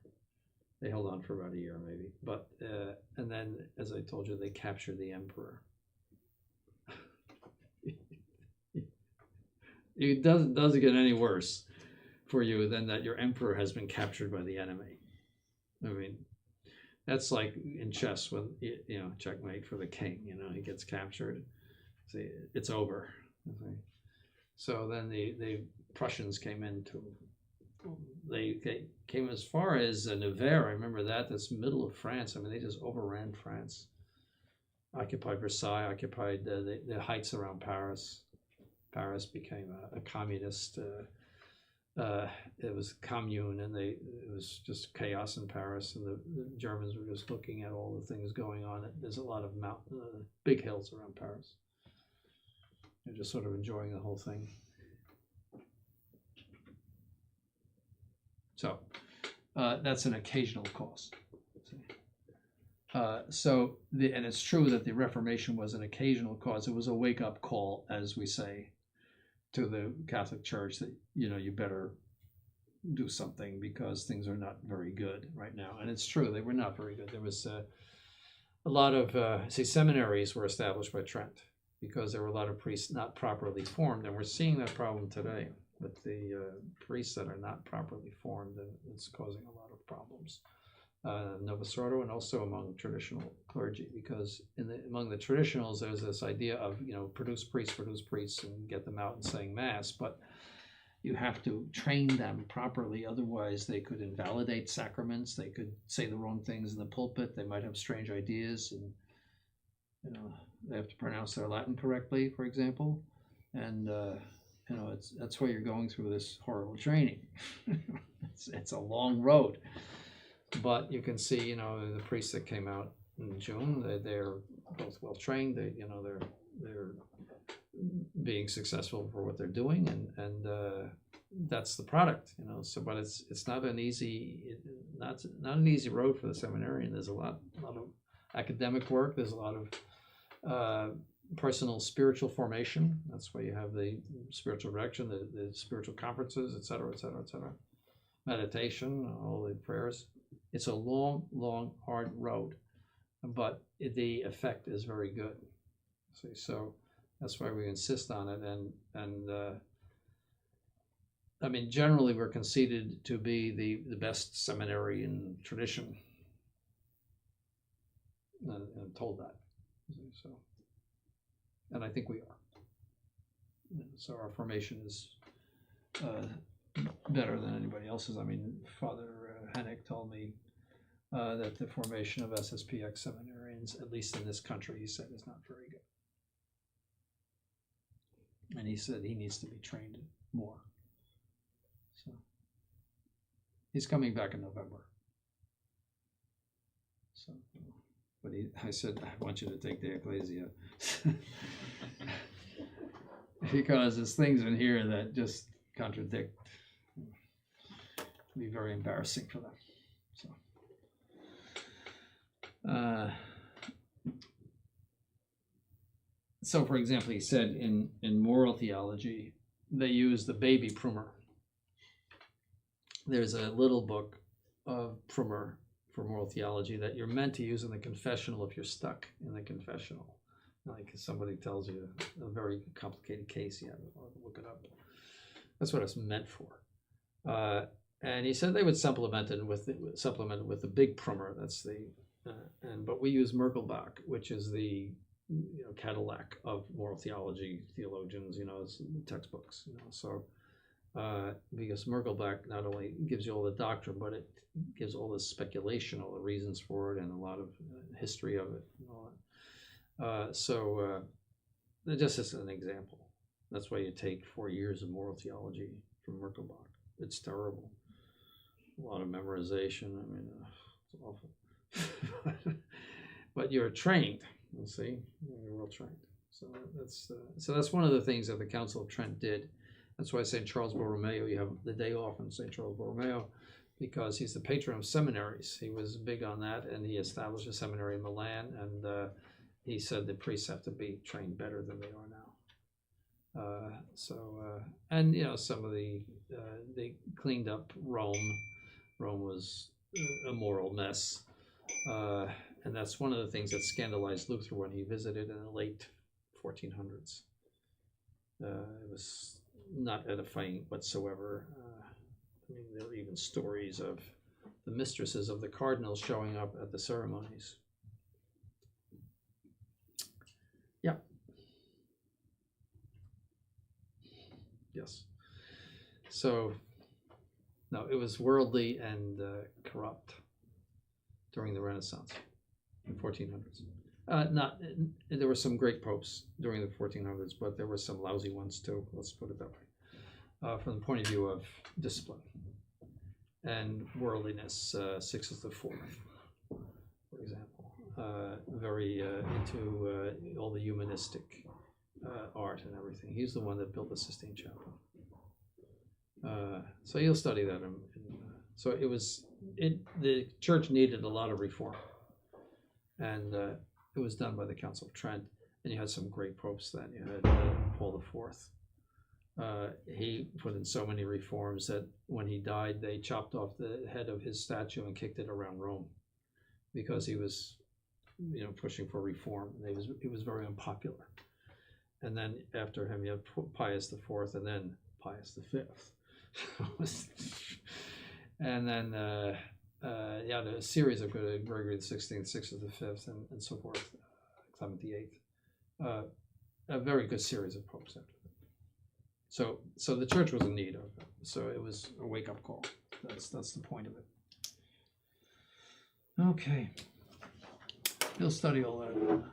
They held on for about a year, maybe. But, and then, as I told you, they captured the emperor. It doesn't get any worse for you than that your emperor has been captured by the enemy. I mean, that's like in chess when, checkmate for the king, he gets captured. See, it's over. So then the Prussians came into, they came as far as Nevers. I remember that. That's middle of France. I mean, they just overran France. Occupied Versailles, occupied the heights around Paris. Paris became a communist. It was commune, and it was just chaos in Paris. And the Germans were just looking at all the things going on. There's a lot of big hills around Paris. They're just sort of enjoying the whole thing. So that's an occasional cause. And it's true that the Reformation was an occasional cause. It was a wake-up call, as we say, to the Catholic Church that, you better do something because things are not very good right now. And it's true, they were not very good. There was a lot of, seminaries were established by Trent because there were a lot of priests not properly formed. And we're seeing that problem today with the priests that are not properly formed, and it's causing a lot of problems. Novus Ordo, and also among traditional clergy, because among the traditionals there's this idea of produce priests and get them out and saying mass, but you have to train them properly, otherwise they could invalidate sacraments, they could say the wrong things in the pulpit, they might have strange ideas, and they have to pronounce their Latin correctly, for example, and that's why you're going through this horrible training. It's a long road. But you can see, the priests that came out in June, they're both well trained. They're being successful for what they're doing, and that's the product, So, but it's not an easy road for the seminarian. There's a lot of academic work. There's a lot of personal spiritual formation. That's why you have the spiritual direction, the spiritual conferences, et cetera, et cetera, et cetera. Meditation, all the prayers. It's a long, hard road, but the effect is very good. See, so that's why we insist on it. And I mean, generally, we're conceded to be the best seminary in tradition, and I'm told that. So, and I think we are. So our formation is better than anybody else's. I mean, Father Hennick told me that the formation of SSPX seminarians, at least in this country, he said, is not very good. And he said he needs to be trained more. So he's coming back in November. So, but I said, I want you to take the Ecclesia. Because there's things in here that just contradict. It'll be very embarrassing for them. So for example, he said in moral theology, they use the baby Prumer. There's a little book of Prumer for moral theology that you're meant to use in the confessional if you're stuck in the confessional. Like if somebody tells you a very complicated case, you have to look it up. That's what it's meant for. And he said they would supplement it with the big Prumer. That's but we use Merkelbach, which is the Cadillac of moral theology theologians. It's textbooks. So because Merkelbach not only gives you all the doctrine, but it gives all the speculation, all the reasons for it, and a lot of history of it. And all that. Just as an example, that's why you take 4 years of moral theology from Merkelbach. It's terrible. a lot of memorization. I mean, it's awful. But you're trained. You see, you're well trained. So that's one of the things that the Council of Trent did. That's why St. Charles Borromeo, you have the day off on St. Charles Borromeo, because he's the patron of seminaries. He was big on that, and he established a seminary in Milan, and he said the priests have to be trained better than they are now. And you know, some of they cleaned up Rome. Rome was a moral mess, and that's one of the things that scandalized Luther when he visited in the late 1400s. It was not edifying whatsoever. I mean, there are even stories of the mistresses of the cardinals showing up at the ceremonies. Yeah. Yes. So, no, it was worldly and corrupt during the Renaissance, in 1400s. There were some great popes during the 1400s, but there were some lousy ones too. Let's put it that way. From the point of view of discipline and worldliness, Sixtus IV, for example, very into all the humanistic art and everything. He's the one that built the Sistine Chapel. So you'll study that. So the church needed a lot of reform, and it was done by the Council of Trent. And you had some great popes then. You had Paul IV. He put in so many reforms that when he died, they chopped off the head of his statue and kicked it around Rome, because he was, you know, pushing for reform. He was very unpopular. And then after him, you have Pius IV, and then Pius V. And then you had a series of Gregory XVI, Sixtus V, and so forth, Clement VIII. A very good series of popes after that. So the church was in need of it. So it was a wake-up call. That's the point of it. Okay. You'll study all that.